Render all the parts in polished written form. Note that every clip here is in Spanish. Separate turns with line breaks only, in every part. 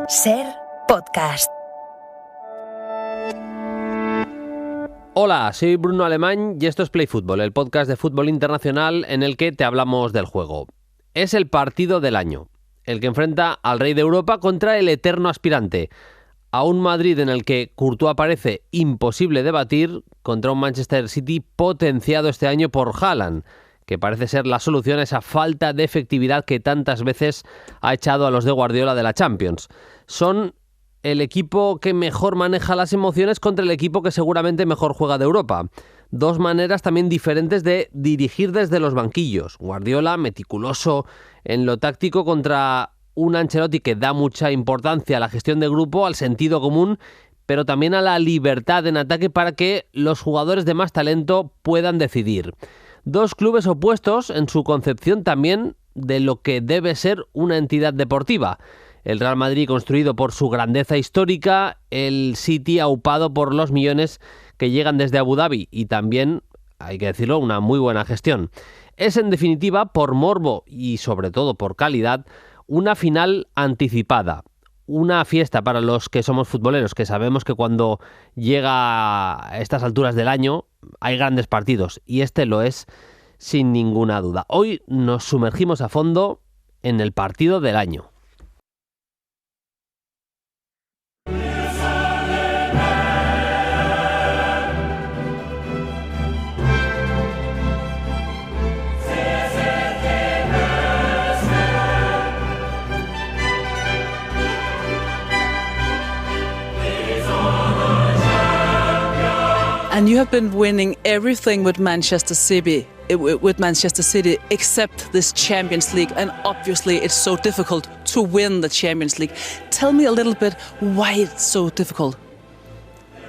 SER Podcast.
Hola, soy Bruno Alemán y esto es Play Fútbol, el podcast de fútbol internacional en el que te hablamos del juego. Es el partido del año, el que enfrenta al rey de Europa contra el eterno aspirante, a un Madrid en el que Courtois parece imposible de batir contra un Manchester City potenciado este año por Haaland, que parece ser la solución a esa falta de efectividad que tantas veces ha echado a los de Guardiola de la Champions. Son el equipo que mejor maneja las emociones contra el equipo que seguramente mejor juega de Europa. Dos maneras también diferentes de dirigir desde los banquillos. Guardiola, meticuloso en lo táctico, contra un Ancelotti que da mucha importancia a la gestión de grupo, al sentido común, pero también a la libertad en ataque para que los jugadores de más talento puedan decidir. Dos clubes opuestos en su concepción también de lo que debe ser una entidad deportiva. El Real Madrid construido por su grandeza histórica, el City aupado por los millones que llegan desde Abu Dhabi y también, hay que decirlo, una muy buena gestión. Es en definitiva, por morbo y sobre todo por calidad, una final anticipada. Una fiesta para los que somos futboleros, que sabemos que cuando llega a estas alturas del año hay grandes partidos y este lo es sin ninguna duda. Hoy nos sumergimos a fondo en el partido del año.
And you have been winning everything with Manchester City, except this Champions League. And obviously it's so difficult to win the Champions League. Tell me a little bit why it's so difficult.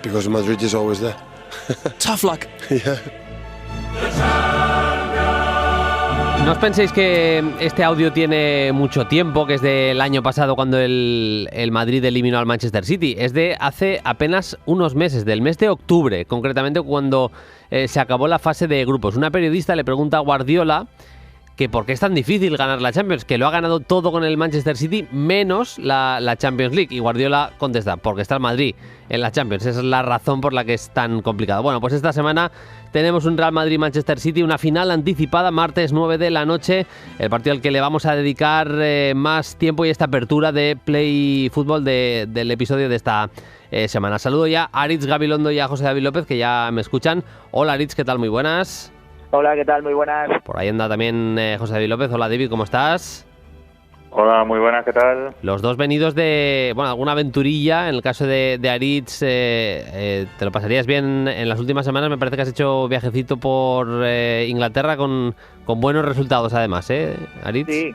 Because Madrid is always there.
Tough luck.
Yeah.
No os penséis que este audio tiene mucho tiempo, que es del año pasado cuando el Madrid eliminó al Manchester City. Es de hace apenas unos meses, del mes de octubre, concretamente cuando se acabó la fase de grupos. Una periodista le pregunta a Guardiola que por qué es tan difícil ganar la Champions, que lo ha ganado todo con el Manchester City menos la Champions League. Y Guardiola contesta, porque está el Madrid en la Champions. Esa es la razón por la que es tan complicado. Bueno, pues esta semana tenemos un Real Madrid-Manchester City, una final anticipada, martes 9 de la noche, el partido al que le vamos a dedicar más tiempo y esta apertura de Play Fútbol del episodio de esta semana. Saludo ya a Aritz Gabilondo y a José David López, que ya me escuchan. Hola Aritz, ¿qué tal? Muy buenas.
Hola, ¿qué tal? Muy buenas.
Por ahí anda también José David López. Hola David, ¿cómo estás?
Hola, muy buenas, ¿qué tal?
Los dos venidos de, alguna aventurilla. En el caso de Aritz, te lo pasarías bien en las últimas semanas. Me parece que has hecho viajecito por Inglaterra con buenos resultados además, Aritz.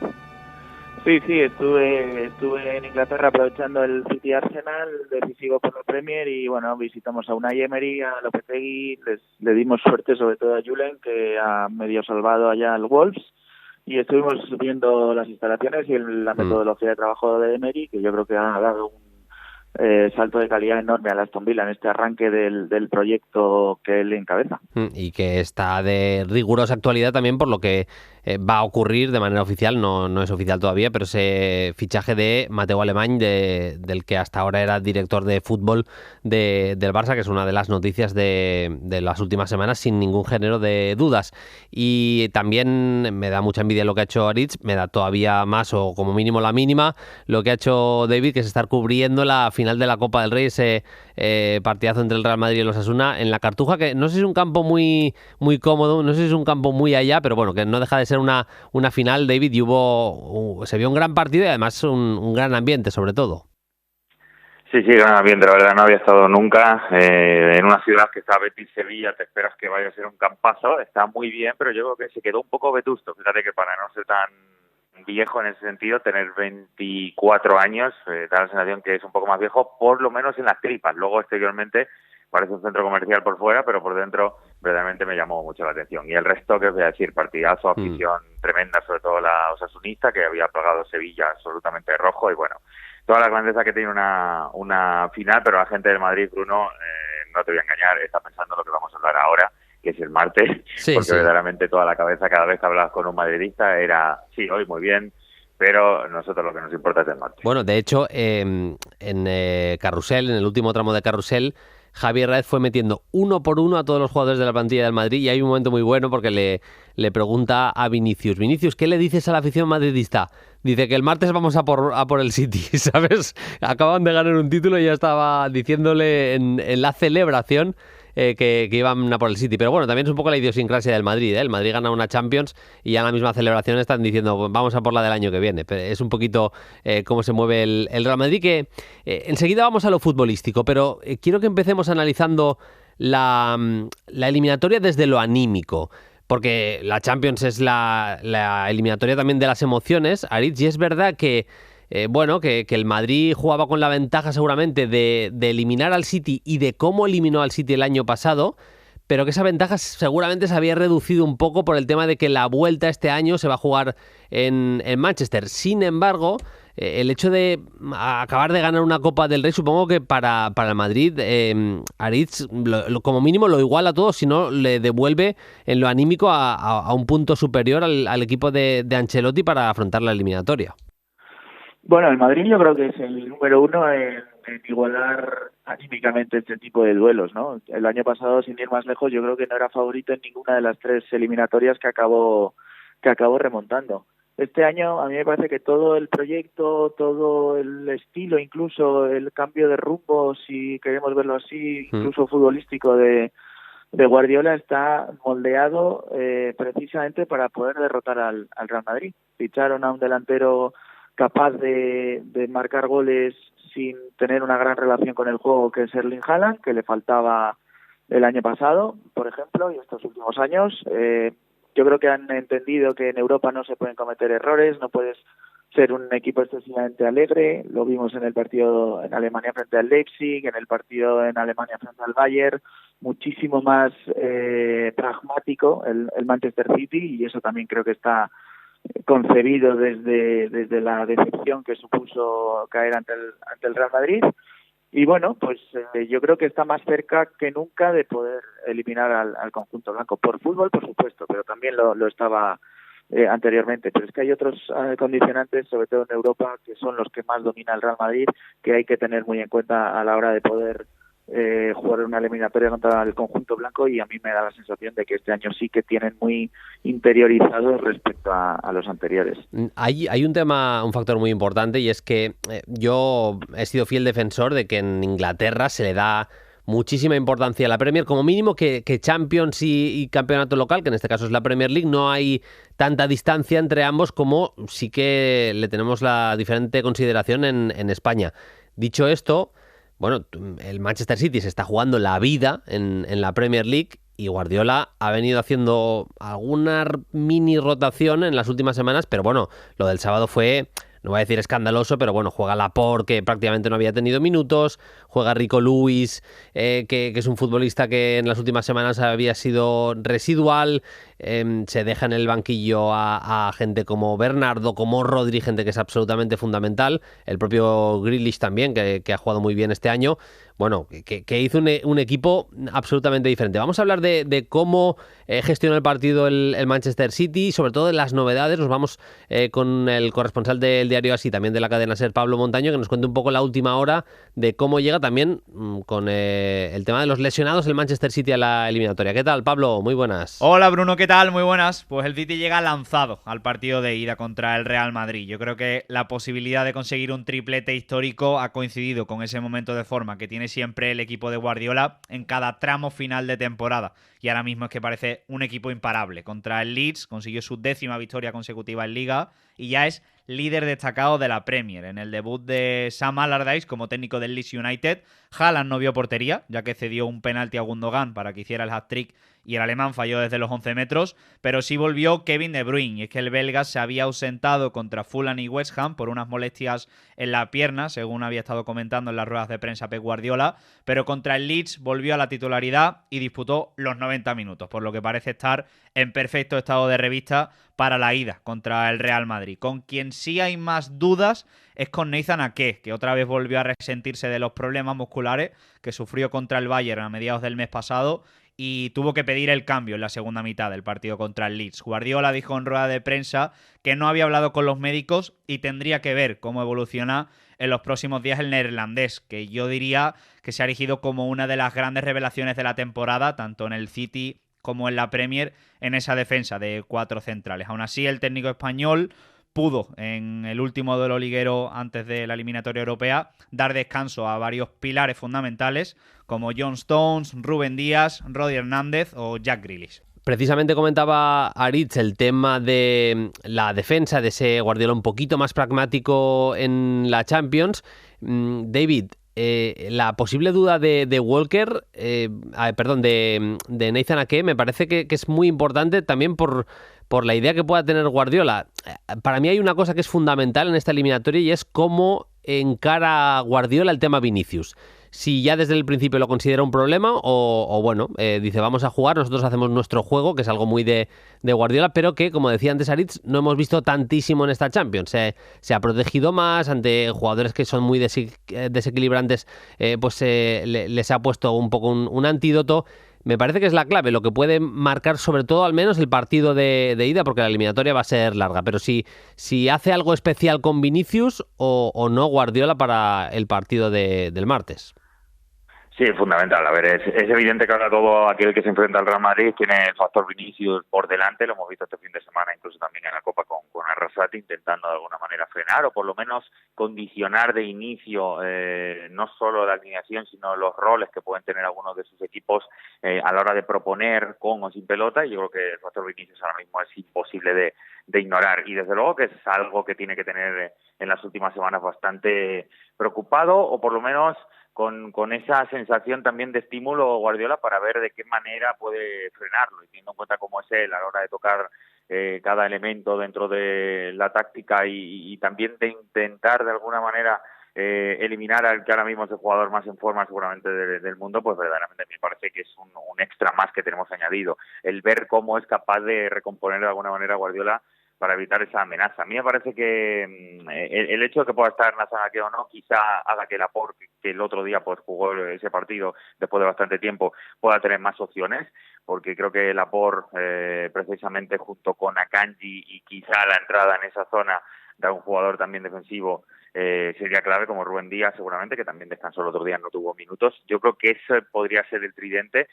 Sí, estuve en Inglaterra aprovechando el City Arsenal, decisivo por la Premier, y bueno, visitamos a Unai Emery, a Lopetegui, le dimos suerte sobre todo a Julen, que ha medio salvado allá al Wolves, y estuvimos viendo las instalaciones y la metodología de trabajo de Emery, que yo creo que ha dado un salto de calidad enorme a Aston Villa en este arranque del proyecto que él encabeza.
Y que está de rigurosa actualidad también por lo que va a ocurrir de manera oficial, no es oficial todavía, pero ese fichaje de Mateu Alemany, del que hasta ahora era director de fútbol del Barça, que es una de las noticias de las últimas semanas sin ningún género de dudas. Y también me da mucha envidia lo que ha hecho Aritz, me da todavía más o como mínimo la mínima lo que ha hecho David, que es estar cubriendo la final de la Copa del Rey, ese partidazo entre el Real Madrid y el Osasuna en la Cartuja, que no sé si es un campo muy, muy cómodo, no sé si es un campo muy allá, pero bueno, que no deja de ser una final, David, y se vio un gran partido y además un gran ambiente sobre todo.
Sí, gran ambiente, la verdad no había estado nunca en una ciudad que está Betis-Sevilla, te esperas que vaya a ser un campazo, está muy bien, pero yo creo que se quedó un poco vetusto. Fíjate que para no ser tan viejo en ese sentido, tener 24 años, da la sensación que es un poco más viejo, por lo menos en las tripas. Luego exteriormente parece un centro comercial por fuera, pero por dentro verdaderamente me llamó mucho la atención. Y el resto, que os voy a decir, partidazo, afición tremenda, sobre todo la osasunista, que había plagado Sevilla absolutamente rojo, y bueno, toda la grandeza que tiene una final, pero la gente del Madrid, Bruno, no te voy a engañar, está pensando en lo que vamos a hablar ahora, que es el martes, porque verdaderamente toda la cabeza, cada vez que hablabas con un madridista, era, sí, hoy muy bien, pero nosotros lo que nos importa es el martes.
Bueno, de hecho, en Carrusel, en el último tramo de Carrusel, Javier Raez fue metiendo uno por uno a todos los jugadores de la plantilla del Madrid, y hay un momento muy bueno porque le pregunta a Vinicius, ¿qué le dices a la afición madridista? Dice que el martes vamos a por el City, ¿sabes? Acaban de ganar un título y ya estaba diciéndole en la celebración que iban a por el City. Pero bueno, también es un poco la idiosincrasia del Madrid, ¿eh? El Madrid gana una Champions y ya en la misma celebración están diciendo vamos a por la del año que viene. Pero es un poquito cómo se mueve el Real Madrid, que enseguida vamos a lo futbolístico, pero quiero que empecemos analizando la eliminatoria desde lo anímico. Porque la Champions es la eliminatoria también de las emociones, Aritz, y es verdad que que el Madrid jugaba con la ventaja seguramente de eliminar al City y de cómo eliminó al City el año pasado, pero que esa ventaja seguramente se había reducido un poco por el tema de que la vuelta este año se va a jugar en Manchester. Sin embargo, el hecho de acabar de ganar una Copa del Rey, supongo que para el Madrid, Aritz, como mínimo lo iguala todo, si no le devuelve en lo anímico a un punto superior al equipo de Ancelotti para afrontar la eliminatoria.
Bueno, el Madrid yo creo que es el número uno en igualar anímicamente este tipo de duelos, ¿no? El año pasado, sin ir más lejos, yo creo que no era favorito en ninguna de las 3 eliminatorias que acabó remontando. Este año a mí me parece que todo el proyecto, todo el estilo, incluso el cambio de rumbo, si queremos verlo así, incluso futbolístico de Guardiola, está moldeado precisamente para poder derrotar al Real Madrid. Ficharon a un delantero capaz de marcar goles sin tener una gran relación con el juego, que es Erling Haaland, que le faltaba el año pasado, por ejemplo, y estos últimos años. Yo creo que han entendido que en Europa no se pueden cometer errores, no puedes ser un equipo excesivamente alegre. Lo vimos en el partido en Alemania frente al Leipzig, en el partido en Alemania frente al Bayern, muchísimo más pragmático el Manchester City, y eso también creo que está concebido desde la decepción que supuso caer ante el Real Madrid. Y bueno, pues yo creo que está más cerca que nunca de poder eliminar al conjunto blanco. Por fútbol, por supuesto, pero también lo estaba anteriormente. Pero es que hay otros condicionantes, sobre todo en Europa, que son los que más domina el Real Madrid, que hay que tener muy en cuenta a la hora de poder jugar una eliminatoria contra el conjunto blanco, y a mí me da la sensación de que este año sí que tienen muy interiorizados respecto a los anteriores.
Hay un factor muy importante, y es que yo he sido fiel defensor de que en Inglaterra se le da muchísima importancia a la Premier, como mínimo que Champions y campeonato local, que en este caso es la Premier League. No hay tanta distancia entre ambos como sí que le tenemos la diferente consideración en España. Dicho esto, bueno, el Manchester City se está jugando la vida en la Premier League, y Guardiola ha venido haciendo alguna mini rotación en las últimas semanas, pero bueno, lo del sábado fue, no voy a decir escandaloso, pero bueno, juega Laporte, que prácticamente no había tenido minutos, juega Rico Lewis, que es un futbolista que en las últimas semanas había sido residual, se deja en el banquillo a gente como Bernardo, como Rodri, gente que es absolutamente fundamental, el propio Grealish también, que ha jugado muy bien este año. Bueno, que hizo un equipo absolutamente diferente. Vamos a hablar de cómo gestionó el partido el Manchester City, sobre todo de las novedades. Nos vamos con el corresponsal del diario AS, también de la cadena SER, Pablo Montaño, que nos cuente un poco la última hora de cómo llega también con el tema de los lesionados el Manchester City a la eliminatoria. ¿Qué tal, Pablo? Muy buenas.
Hola, Bruno, ¿qué tal? Muy buenas. Pues el City llega lanzado al partido de ida contra el Real Madrid. Yo creo que la posibilidad de conseguir un triplete histórico ha coincidido con ese momento de forma que tiene siempre el equipo de Guardiola en cada tramo final de temporada, y ahora mismo es que parece un equipo imparable. Contra el Leeds consiguió su 10ª victoria consecutiva en Liga y ya es líder destacado de la Premier. En el debut de Sam Allardyce como técnico del Leeds United, Haaland no vio portería, ya que cedió un penalti a Gundogan para que hiciera el hat-trick y el alemán falló desde los 11 metros, pero sí volvió Kevin De Bruyne, y es que el belga se había ausentado contra Fulham y West Ham por unas molestias en la pierna, según había estado comentando en las ruedas de prensa Pep Guardiola, pero contra el Leeds volvió a la titularidad y disputó los 90 minutos, por lo que parece estar en perfecto estado de revista para la ida contra el Real Madrid. Con quien sí hay más dudas es con Nathan Ake, que otra vez volvió a resentirse de los problemas musculares que sufrió contra el Bayern a mediados del mes pasado y tuvo que pedir el cambio en la segunda mitad del partido contra el Leeds. Guardiola dijo en rueda de prensa que no había hablado con los médicos y tendría que ver cómo evoluciona en los próximos días el neerlandés, que yo diría que se ha erigido como una de las grandes revelaciones de la temporada, tanto en el City como en la Premier, en esa defensa de 4 centrales. Aún así, el técnico español pudo, en el último duelo liguero antes de la eliminatoria europea, dar descanso a varios pilares fundamentales como John Stones, Rúben Díaz, Rodri Hernández o Jack Grealish.
Precisamente comentaba Aritz el tema de la defensa, de ese Guardiola un poquito más pragmático en la Champions. David, la posible duda de Walker, de Nathan Ake, me parece que es muy importante también por la idea que pueda tener Guardiola. Para mí hay una cosa que es fundamental en esta eliminatoria y es cómo encara Guardiola el tema Vinicius. Si ya desde el principio lo considera un problema o bueno, dice vamos a jugar, nosotros hacemos nuestro juego, que es algo muy de Guardiola, pero que, como decía antes Aritz, no hemos visto tantísimo en esta Champions. Se ha protegido más ante jugadores que son muy desequilibrantes, les ha puesto un poco un antídoto. Me parece que es la clave, lo que puede marcar sobre todo al menos el partido de ida, porque la eliminatoria va a ser larga. Pero si hace algo especial con Vinicius o no Guardiola para el partido del martes.
Sí, es fundamental. A ver, es evidente que ahora todo aquel que se enfrenta al Real Madrid tiene el factor Vinicius por delante. Lo hemos visto este fin de semana, incluso también en la Copa con Arrasate, intentando de alguna manera frenar o por lo menos condicionar de inicio no solo la alineación, sino los roles que pueden tener algunos de sus equipos a la hora de proponer con o sin pelota. Y yo creo que el factor Vinicius ahora mismo es imposible de ignorar. Y desde luego que es algo que tiene que tener en las últimas semanas bastante preocupado, o por lo menos con esa sensación también de estímulo Guardiola para ver de qué manera puede frenarlo, y teniendo en cuenta cómo es él a la hora de tocar cada elemento dentro de la táctica y también de intentar de alguna manera eliminar al que ahora mismo es el jugador más en forma seguramente del mundo, pues verdaderamente me parece que es un extra más que tenemos añadido, el ver cómo es capaz de recomponer de alguna manera Guardiola para evitar esa amenaza. A mí me parece que el hecho de que pueda estar Nathan Ake o no quizá haga que Laporte, que el otro día pues jugó ese partido después de bastante tiempo, pueda tener más opciones, porque creo que Laporte precisamente junto con Akanji y quizá la entrada en esa zona de un jugador también defensivo sería clave, como Rúben Díaz seguramente, que también descansó el otro día, no tuvo minutos. Yo creo que eso podría ser el tridente.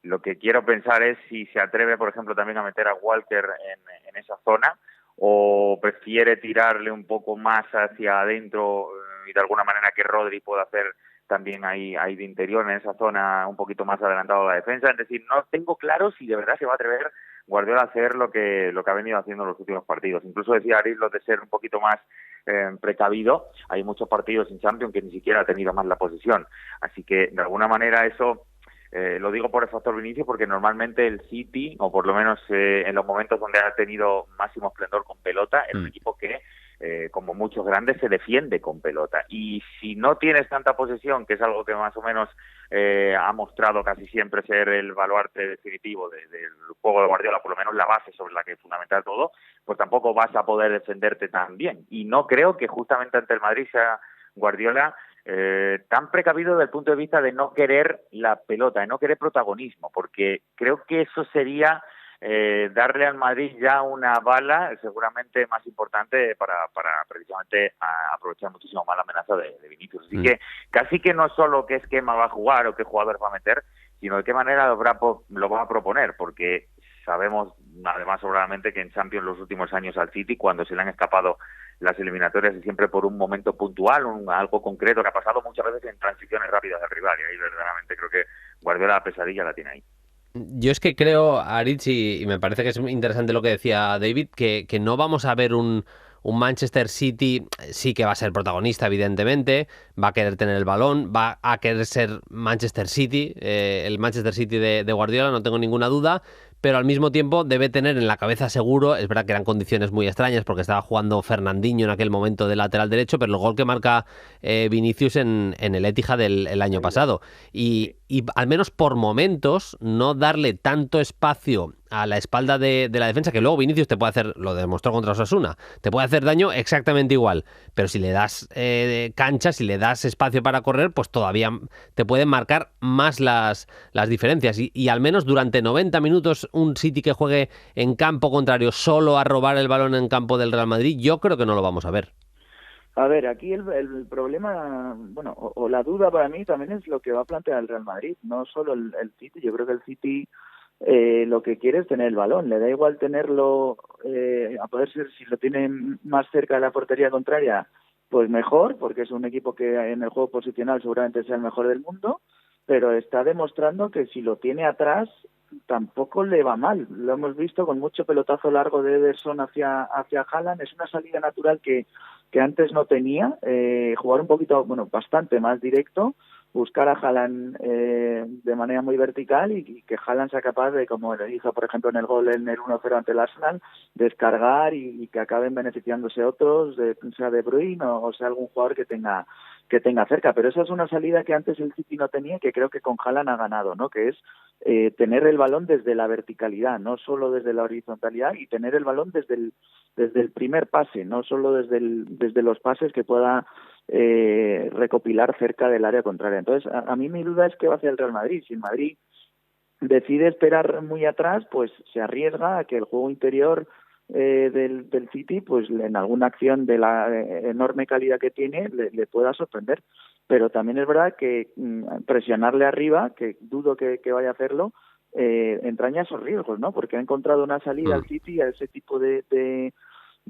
Lo que quiero pensar es si se atreve, por ejemplo, también a meter a Walker en esa zona, o prefiere tirarle un poco más hacia adentro y de alguna manera que Rodri pueda hacer también ahí de interior en esa zona un poquito más adelantado a la defensa. Es decir, no tengo claro si de verdad se va a atrever Guardiola a hacer lo que ha venido haciendo en los últimos partidos. Incluso decía Aris lo de ser un poquito más precavido. Hay muchos partidos en Champions que ni siquiera ha tenido más la posesión. Así que de alguna manera eso... lo digo por el factor Vinicius porque normalmente el City, o por lo menos en los momentos donde ha tenido máximo esplendor con pelota, es un equipo que, como muchos grandes, se defiende con pelota. Y si no tienes tanta posesión, que es algo que más o menos ha mostrado casi siempre ser el baluarte definitivo del juego de Guardiola, por lo menos la base sobre la que fundamental todo, pues tampoco vas a poder defenderte tan bien. Y no creo que justamente ante el Madrid sea Guardiola tan precavido desde el punto de vista de no querer la pelota, de no querer protagonismo, porque creo que eso sería darle al Madrid ya una bala seguramente más importante para precisamente aprovechar muchísimo más la amenaza de Vinicius. Así que casi que no solo qué esquema va a jugar o qué jugadores va a meter, sino de qué manera lo va a proponer, porque sabemos además sobradamente que en Champions los últimos años al City, cuando se le han escapado las eliminatorias, y siempre por un momento puntual, algo concreto que ha pasado muchas veces en transiciones rápidas del rival, y ahí verdaderamente creo que Guardiola la pesadilla la tiene ahí.
Yo es que creo, Aritz, y me parece que es interesante lo que decía David, que no vamos a ver un Manchester City, sí que va a ser protagonista, evidentemente, va a querer tener el balón, va a querer ser Manchester City, el Manchester City de Guardiola, no tengo ninguna duda, pero al mismo tiempo debe tener en la cabeza seguro, es verdad que eran condiciones muy extrañas porque estaba jugando Fernandinho en aquel momento de lateral derecho, pero el gol que marca Vinicius en el Etihad del año pasado. Y y al menos por momentos no darle tanto espacio a la espalda de la defensa, que luego Vinicius te puede hacer, lo demostró contra Osasuna, te puede hacer daño exactamente igual, pero si le das cancha, si le das espacio para correr, pues todavía te pueden marcar más las diferencias, y al menos durante 90 minutos un City que juegue en campo contrario solo a robar el balón en campo del Real Madrid, yo creo que no lo vamos a ver.
A ver, aquí el problema, bueno, o la duda para mí también es lo que va a plantear el Real Madrid, no solo el City. Yo creo que el City lo que quiere es tener el balón, le da igual tenerlo, a poder ser, si lo tiene más cerca de la portería contraria, pues mejor, porque es un equipo que en el juego posicional seguramente sea el mejor del mundo, pero está demostrando que si lo tiene atrás tampoco le va mal. Lo hemos visto con mucho pelotazo largo de Ederson hacia Haaland. Es una salida natural que antes no tenía, jugar un poquito, bueno, bastante más directo, buscar a Haaland de manera muy vertical y que Haaland sea capaz de, como le hizo por ejemplo en el gol en el 1-0 ante el Arsenal, descargar y que acaben beneficiándose otros, sea De Bruyne o sea algún jugador que tenga cerca. Pero esa es una salida que antes el City no tenía y que creo que con Haaland ha ganado, ¿no? Que es tener el balón desde la verticalidad, no solo desde la horizontalidad, y tener el balón desde el primer pase, no solo desde los pases que pueda recopilar cerca del área contraria. Entonces, a mí mi duda es qué va a hacer el Real Madrid. Si el Madrid decide esperar muy atrás, pues se arriesga a que el juego interior del City, pues en alguna acción de la enorme calidad que tiene, le pueda sorprender. Pero también es verdad que presionarle arriba, que dudo que vaya a hacerlo, entraña esos riesgos, ¿no? Porque ha encontrado una salida al City a ese tipo de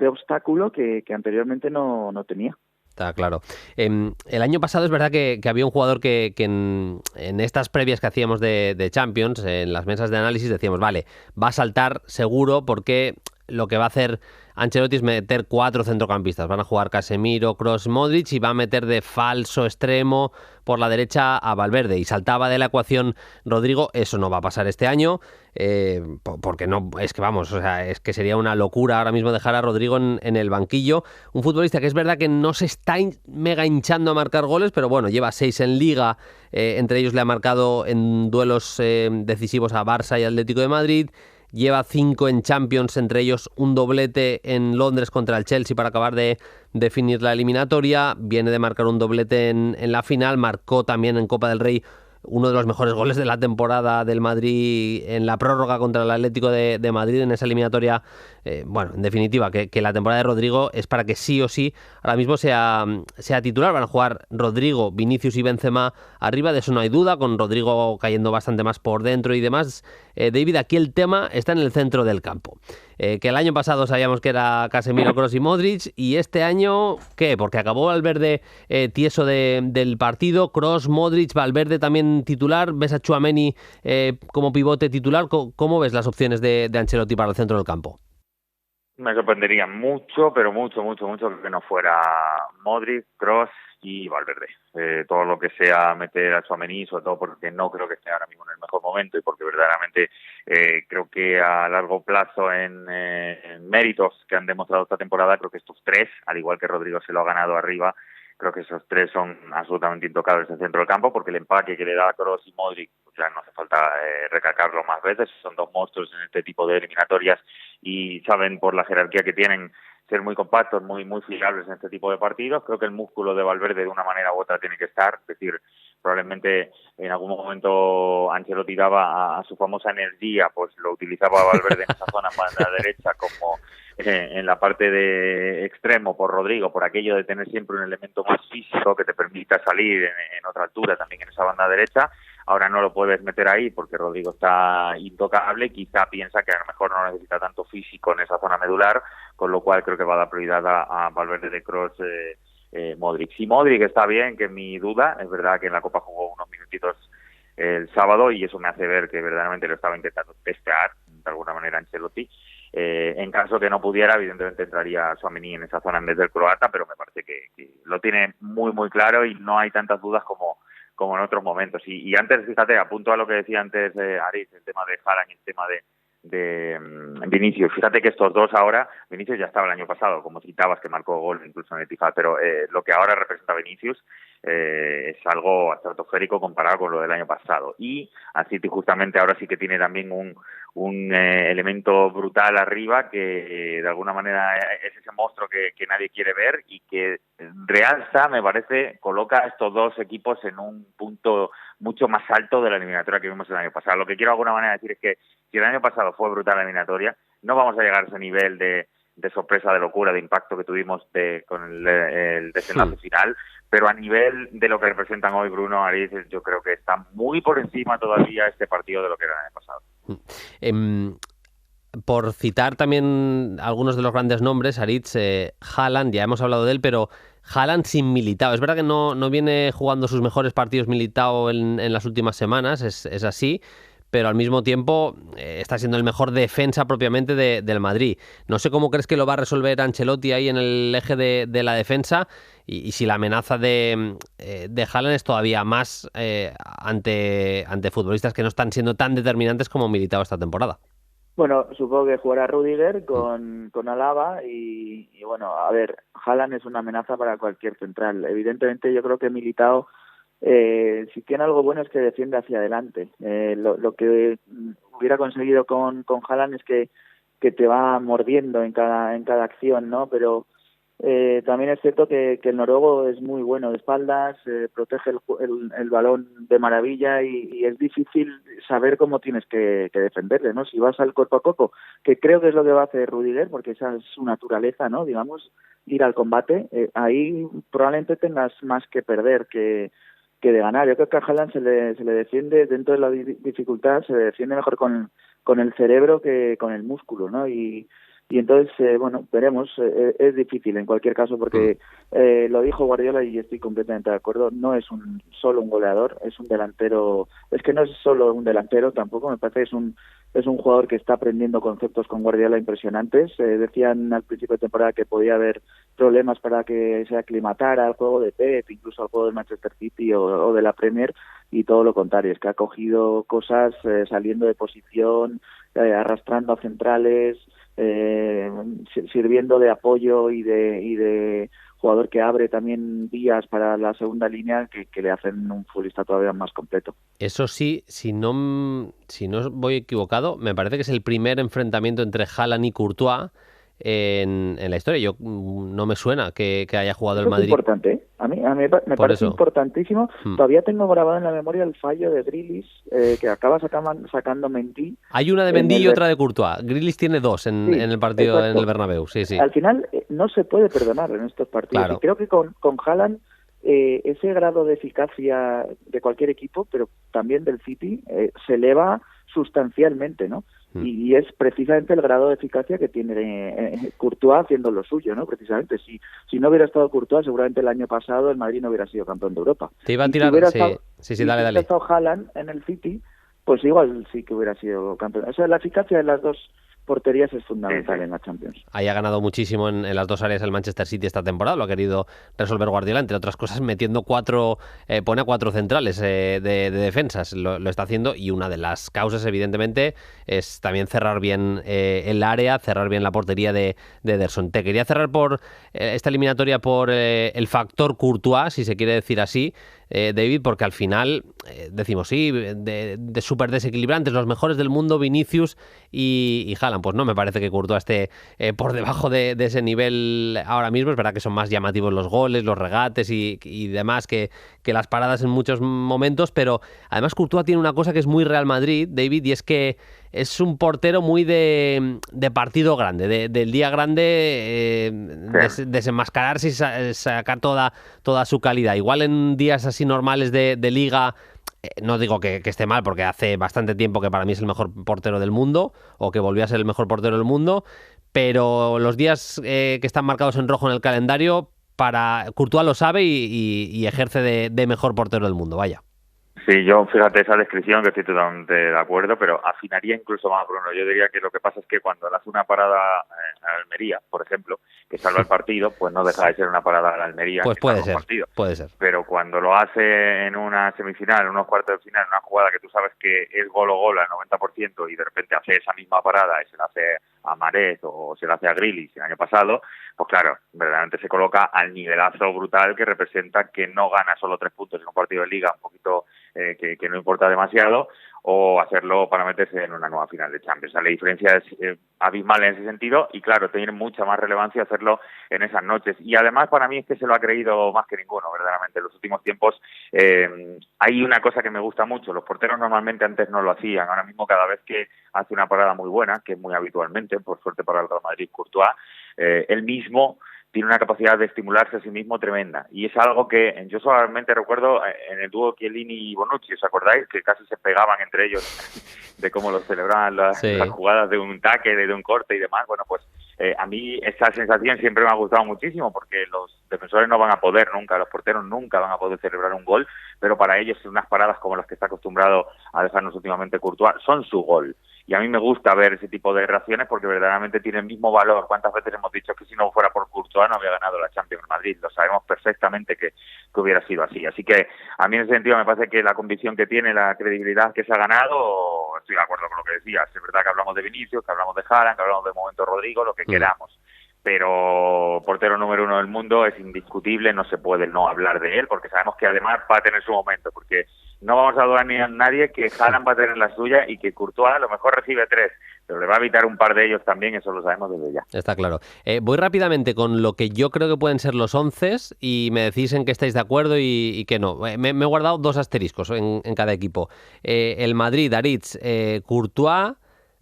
obstáculo que anteriormente no tenía.
Está claro. El año pasado es verdad que había un jugador que en estas previas que hacíamos de Champions, en las mesas de análisis, decíamos, vale, va a saltar seguro porque lo que va a hacer Ancelotti es meter 4 centrocampistas. Van a jugar Casemiro, Kroos, Modric, y va a meter de falso extremo por la derecha a Valverde. Y saltaba de la ecuación Rodrigo. Eso no va a pasar este año, porque no, es que vamos, o sea, es que sería una locura ahora mismo dejar a Rodrigo en el banquillo. Un futbolista que es verdad que no se está mega hinchando a marcar goles, pero bueno, lleva 6 en Liga. Entre ellos le ha marcado en duelos decisivos a Barça y Atlético de Madrid. Lleva 5 en Champions, entre ellos un doblete en Londres contra el Chelsea para acabar de definir la eliminatoria. Viene de marcar un doblete en la final, marcó también en Copa del Rey uno de los mejores goles de la temporada del Madrid en la prórroga contra el Atlético de Madrid en esa eliminatoria. Bueno, en definitiva, que la temporada de Rodrigo es para que sí o sí ahora mismo sea titular. Van a jugar Rodrigo, Vinicius y Benzema arriba, de eso no hay duda, con Rodrigo cayendo bastante más por dentro y demás. David, aquí el tema está en el centro del campo. Que el año pasado sabíamos que era Casemiro, Kroos y Modric, y este año, ¿qué? Porque acabó Valverde tieso del partido, Kroos, Modric, Valverde también titular, ves a Tchouaméni como pivote titular. ¿Cómo ves las opciones de Ancelotti para el centro del campo?
Me sorprendería mucho, pero mucho que no fuera Modric, Kroos y Valverde. Todo lo que sea meter a Tchouaméni, sobre todo porque no creo que esté ahora mismo en el mejor momento y porque verdaderamente creo que a largo plazo en méritos que han demostrado esta temporada, creo que estos 3, al igual que Rodrigo se lo ha ganado arriba, creo que esos 3 son absolutamente intocables en el centro del campo, porque el empaque que le da a Kroos y Modric, pues ya no hace falta recalcarlo más veces, son 2 monstruos en este tipo de eliminatorias y saben por la jerarquía que tienen ser muy compactos, muy fiables en este tipo de partidos. Creo que el músculo de Valverde de una manera u otra tiene que estar, es decir, probablemente en algún momento Ancelotti daba a su famosa energía, pues lo utilizaba Valverde en esa zona más a la derecha como en la parte de extremo por Rodrigo, por aquello de tener siempre un elemento más físico que te permita salir en otra altura también en esa banda derecha. Ahora no lo puedes meter ahí porque Rodrigo está intocable, quizá piensa que a lo mejor no necesita tanto físico en esa zona medular, con lo cual creo que va a dar prioridad a Valverde, de Kroos, Modric. Si Modric está bien, que es mi duda, es verdad que en la Copa jugó unos minutitos el sábado y eso me hace ver que verdaderamente lo estaba intentando testear de alguna manera Ancelotti. En caso que no pudiera, evidentemente entraría Tchouaméni en esa zona en vez del croata, pero me parece que lo tiene muy claro y no hay tantas dudas como en otros momentos. Y antes, fíjate, apunto a lo que decía antes Aritz, el tema de Haaland y el tema Vinicius. Fíjate que estos dos ahora, Vinicius ya estaba el año pasado, como citabas, que marcó gol incluso en el Etihad, pero lo que ahora representa Vinicius es algo estratosférico comparado con lo del año pasado. Y a City justamente ahora sí que tiene también un elemento brutal arriba que de alguna manera es ese monstruo que nadie quiere ver y que realza, me parece, coloca a estos dos equipos en un punto mucho más alto de la eliminatoria que vimos el año pasado. Lo que quiero de alguna manera decir es que si el año pasado fue brutal la eliminatoria, no vamos a llegar a ese nivel de sorpresa, de locura, de impacto que tuvimos con el desenlace final, pero a nivel de lo que representan hoy Bruno, Aritz, yo creo que está muy por encima todavía este partido de lo que era el año pasado.
Por citar también algunos de los grandes nombres, Aritz, Haaland, ya hemos hablado de él, pero Haaland sin Militao. Es verdad que no viene jugando sus mejores partidos Militao en las últimas semanas, es así, pero al mismo tiempo está siendo el mejor defensa propiamente del Madrid. No sé cómo crees que lo va a resolver Ancelotti ahí en el eje de la defensa y si la amenaza de Haaland es todavía más ante futbolistas que no están siendo tan determinantes como Militao esta temporada.
Bueno, supongo que jugará Rudiger con Alaba y bueno, a ver, Haaland es una amenaza para cualquier central. Evidentemente yo creo que Militao, si tiene algo bueno es que defiende hacia adelante. Lo que hubiera conseguido con Haaland es que te va mordiendo en cada acción, ¿no? Pero también es cierto que el noruego es muy bueno de espaldas, protege el balón de maravilla y es difícil saber cómo tienes que defenderle, ¿no? Si vas al cuerpo a cuerpo, que creo que es lo que va a hacer Rudiger, porque esa es su naturaleza, ¿no? Digamos, ir al combate, ahí probablemente tengas más que perder que de ganar. Yo creo que a Haaland se le defiende dentro de la dificultad, se le defiende mejor con el cerebro que con el músculo, ¿no? Y entonces, bueno, veremos. Es difícil en cualquier caso porque lo dijo Guardiola y estoy completamente de acuerdo. No es solo un goleador, es un delantero. Es que no es solo un delantero tampoco. Me parece que es un jugador que está aprendiendo conceptos con Guardiola impresionantes. Decían al principio de temporada que podía haber problemas para que se aclimatara al juego de Pep, incluso al juego del Manchester City o de la Premier, y todo lo contrario. Es que ha cogido cosas saliendo de posición, arrastrando a centrales, sirviendo de apoyo y de jugador que abre también vías para la segunda línea que le hacen un futbolista todavía más completo.
Eso sí, si no voy equivocado, me parece que es el primer enfrentamiento entre Haaland y Courtois en la historia. Yo no me suena que haya jugado el Madrid.
Es importante, ¿eh? A mí me parece importantísimo. Todavía tengo grabado en la memoria el fallo de Grealish que acaba sacando Mendy.
Hay una de Mendy y otra de Courtois. Grealish tiene dos en el partido, exacto, en el Bernabéu. Sí.
Al final no se puede perdonar en estos partidos. Claro. Y creo que con Haaland ese grado de eficacia de cualquier equipo, pero también del City, se eleva sustancialmente, ¿no? Y es precisamente el grado de eficacia que tiene Courtois haciendo lo suyo, ¿no? Precisamente, si no hubiera estado Courtois, seguramente el año pasado el Madrid no hubiera sido campeón de Europa.
Te iba a tirar, sí, dale. Si hubiera
estado Haaland en el City, pues igual sí que hubiera sido campeón. O sea, la eficacia de las dos porterías es fundamental en la Champions.
Ahí ha ganado muchísimo en las dos áreas el Manchester City esta temporada, lo ha querido resolver Guardiola, entre otras cosas metiendo pone a 4 centrales de defensas, lo está haciendo, y una de las causas evidentemente es también cerrar bien el área, cerrar bien la portería de Ederson. Te quería cerrar por esta eliminatoria por el factor Courtois, si se quiere decir así, David, porque al final decimos sí, de súper desequilibrantes, los mejores del mundo, Vinicius y Haaland. Pues no me parece que Courtois esté por debajo de ese nivel ahora mismo. Es verdad que son más llamativos los goles, los regates y demás que las paradas en muchos momentos, pero además Courtois tiene una cosa que es muy Real Madrid, David, y es que es un portero muy de partido grande, del día grande, desenmascararse y sacar toda su calidad. Igual en días así normales de liga, no digo que esté mal, porque hace bastante tiempo que para mí es el mejor portero del mundo, o que volvió a ser el mejor portero del mundo, pero los días que están marcados en rojo en el calendario, para Courtois lo sabe y ejerce de mejor portero del mundo, vaya.
Sí, yo, fíjate, esa descripción que estoy totalmente de acuerdo, pero afinaría incluso más, Bruno. Yo diría que lo que pasa es que cuando le hace una parada a Almería, por ejemplo, que salva el partido, pues no deja de ser una parada a la Almería
Pues
que
puede
salva
ser,
un partido.
puede ser.
Pero cuando lo hace en una semifinal, en unos cuartos de final, en una jugada que tú sabes que es gol o gol al 90% y de repente hace esa misma parada y se la hace a Mahrez o se la hace a Grealish el año pasado, pues claro, verdaderamente se coloca al nivelazo brutal que representa que no gana solo 3 puntos en un partido de liga, un poquito que no importa demasiado, o hacerlo para meterse en una nueva final de Champions. La diferencia es abismal en ese sentido y claro, tiene mucha más relevancia hacerlo en esas noches. Y además para mí es que se lo ha creído más que ninguno, verdaderamente. En los últimos tiempos hay una cosa que me gusta mucho. Los porteros normalmente antes no lo hacían. Ahora mismo cada vez que hace una parada muy buena, que es muy habitualmente, por suerte para el Real Madrid, Courtois, él mismo tiene una capacidad de estimularse a sí mismo tremenda. Y es algo que yo solamente recuerdo en el dúo Chiellini y Bonucci, ¿os acordáis? Que casi se pegaban entre ellos de cómo lo celebraban las jugadas de un tackle, de un corte y demás. Bueno, pues a mí esa sensación siempre me ha gustado muchísimo porque los defensores no van a poder nunca, los porteros nunca van a poder celebrar un gol, pero para ellos unas paradas como las que está acostumbrado a dejarnos últimamente Courtois son su gol. Y a mí me gusta ver ese tipo de reacciones porque verdaderamente tiene el mismo valor. ¿Cuántas veces hemos dicho que si no fuera por Courtois no había ganado la Champions Madrid? Lo sabemos perfectamente que hubiera sido así. Así que a mí en ese sentido me parece que la convicción que tiene, la credibilidad que se ha ganado, estoy de acuerdo con lo que decías. Es verdad que hablamos de Vinicius, que hablamos de Haaland, que hablamos de momento Rodrigo, lo que queramos. Pero portero número 1 del mundo es indiscutible, no se puede no hablar de él, porque sabemos que además va a tener su momento, porque no vamos a dudar ni a nadie que Haaland va a tener la suya y que Courtois a lo mejor recibe 3, pero le va a evitar un par de ellos también, eso lo sabemos desde ya.
Está claro. Voy rápidamente con lo que yo creo que pueden ser los 11 y me decís en qué estáis de acuerdo y que no. Me he guardado 2 asteriscos en cada equipo. El Madrid, Aritz, Courtois,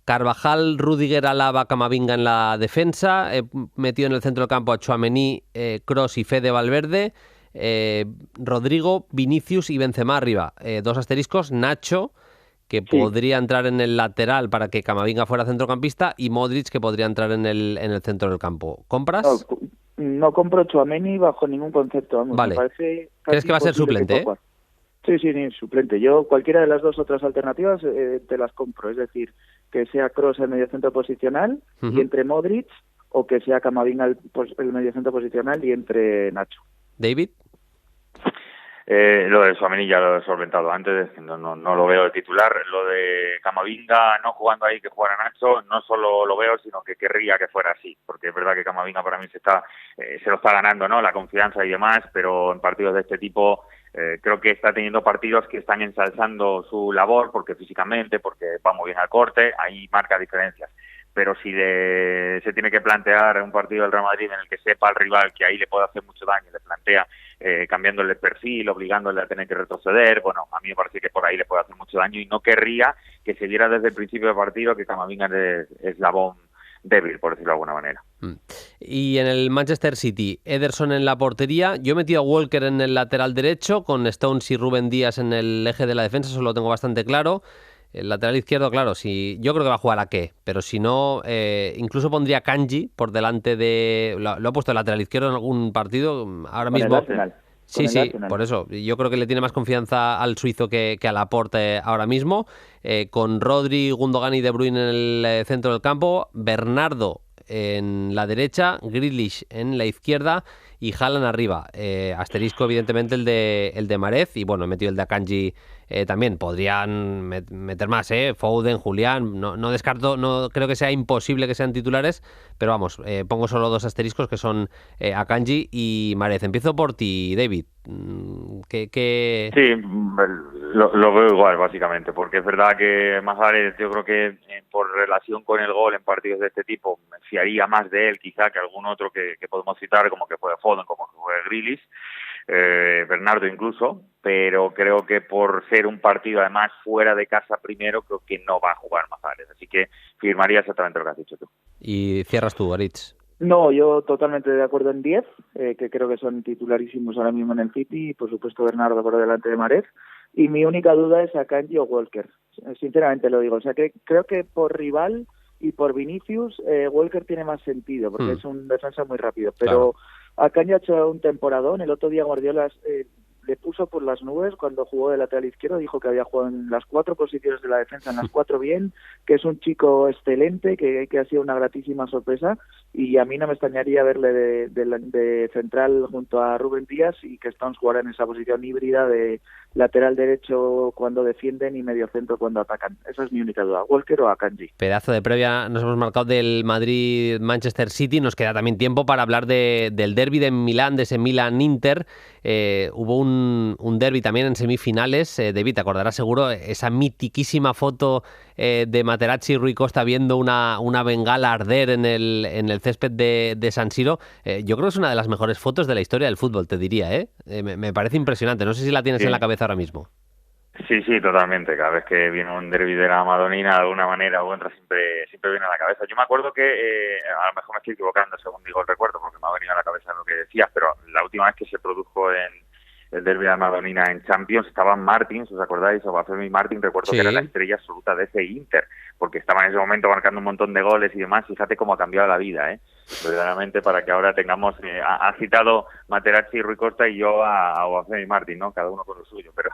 Carvajal, Rudiger, Alaba, Camavinga en la defensa. He metido en el centro del campo a Tchouaméni, Kroos y Fede Valverde. Rodrigo, Vinicius y Benzema arriba. 2 asteriscos. Nacho, que podría entrar en el lateral para que Camavinga fuera centrocampista, y Modric, que podría entrar en el centro del campo. ¿Compras?
No compro Tchouaméni bajo ningún concepto. Vamos,
vale.
Me parece
¿Crees que va a ser suplente?
Sí, suplente. Yo cualquiera de las 2 otras alternativas te las compro. Es decir, que sea Kroos el mediocentro posicional y entre Modric, o que sea Camavinga el mediocentro posicional y entre Nacho.
¿David?
Lo de Tchouaméni ya lo he solventado antes, no lo veo de titular. Lo de Camavinga no jugando ahí, que jugara Nacho, no solo lo veo, sino que querría que fuera así, porque es verdad que Camavinga para mí se lo está ganando, ¿no? La confianza y demás, pero en partidos de este tipo creo que está teniendo partidos que están ensalzando su labor, porque físicamente, porque va muy bien al corte, ahí marca diferencias. Pero si se tiene que plantear un partido del Real Madrid en el que sepa al rival que ahí le puede hacer mucho daño, le plantea cambiándole el perfil, obligándole a tener que retroceder, bueno, a mí me parece que por ahí le puede hacer mucho daño y no querría que se viera desde el principio del partido que Camavinga es eslabón débil, por decirlo de alguna manera.
Y en el Manchester City, Ederson en la portería. Yo he metido a Walker en el lateral derecho, con Stones y Rúben Díaz en el eje de la defensa, eso lo tengo bastante claro. El lateral izquierdo, claro, yo creo que va a jugar a qué, pero si no, incluso pondría Kanji por delante de... Lo ha puesto el lateral izquierdo en algún partido ahora mismo. Sí, por eso. Yo creo que le tiene más confianza al suizo que a Laporte ahora mismo. Con Rodri, Gundogan y De Bruyne en el centro del campo. Bernardo en la derecha, Grealish en la izquierda y Haaland arriba. Asterisco, evidentemente, el de Mahrez, y bueno, he metido el de Akanji también. Podrían meter más, Foden, Julián, no descarto, no creo que sea imposible que sean titulares, pero vamos, pongo solo 2 asteriscos, que son Akanji y Mahrez. Empiezo por ti, David.
Sí, lo veo igual, básicamente, porque es verdad que Mahrez, yo creo que por relación con el gol en partidos de este tipo, me fiaría más de él quizá que algún otro que podemos citar, como que fue Foden, como que fue Grealish, Bernardo incluso, pero creo que por ser un partido además fuera de casa primero, creo que no va a jugar Mahrez, así que firmaría exactamente lo que has dicho tú.
Y cierras tú, Aritz.
No, yo totalmente de acuerdo en 10, que creo que son titularísimos ahora mismo en el City, y por supuesto Bernardo por delante de Mahrez, y mi única duda es Akanji o Walker, sinceramente lo digo, o sea que creo que por rival y por Vinicius, Walker tiene más sentido, porque es un defensa muy rápido, pero claro. Akanji ha hecho un temporadón, el otro día Guardiola le puso por las nubes cuando jugó de lateral izquierdo, dijo que había jugado en las 4 posiciones de la defensa, en las 4 bien, que es un chico excelente, que ha sido una gratísima sorpresa, y a mí no me extrañaría verle de central junto a Rubén Díaz y que Stones jugara en esa posición híbrida de lateral derecho cuando defienden y medio centro cuando atacan. Esa es mi única duda, Walker o Akanji.
Pedazo de previa nos hemos marcado del Madrid-Manchester City. Nos queda también tiempo para hablar del derbi de Milán, de ese Milán-Inter. Hubo un derbi también en semifinales. David, te acordarás seguro esa mitiquísima foto de Materazzi y Rui Costa viendo una bengala arder en el césped de San Siro. Yo creo que es una de las mejores fotos de la historia del fútbol, te diría. Me parece impresionante. No sé si la tienes en la cabeza ahora mismo.
Sí, totalmente. Cada vez que viene un derbi de la Madonina, de alguna manera u otra, siempre viene a la cabeza. Yo me acuerdo que, a lo mejor me estoy equivocando según digo el recuerdo, porque me ha venido a la cabeza lo que decías, pero la última vez que se produjo en el derbi de la Madonina en Champions estaban Martins, ¿os acordáis? Obafemi Martins, recuerdo
Sí.
que era la estrella absoluta de ese Inter, porque estaba en ese momento marcando un montón de goles y demás. Fíjate cómo ha cambiado la vida, verdaderamente, para que ahora tengamos, ha citado Materazzi y Rui Costa y yo a Obafemi Martins, ¿no? Cada uno con lo suyo, pero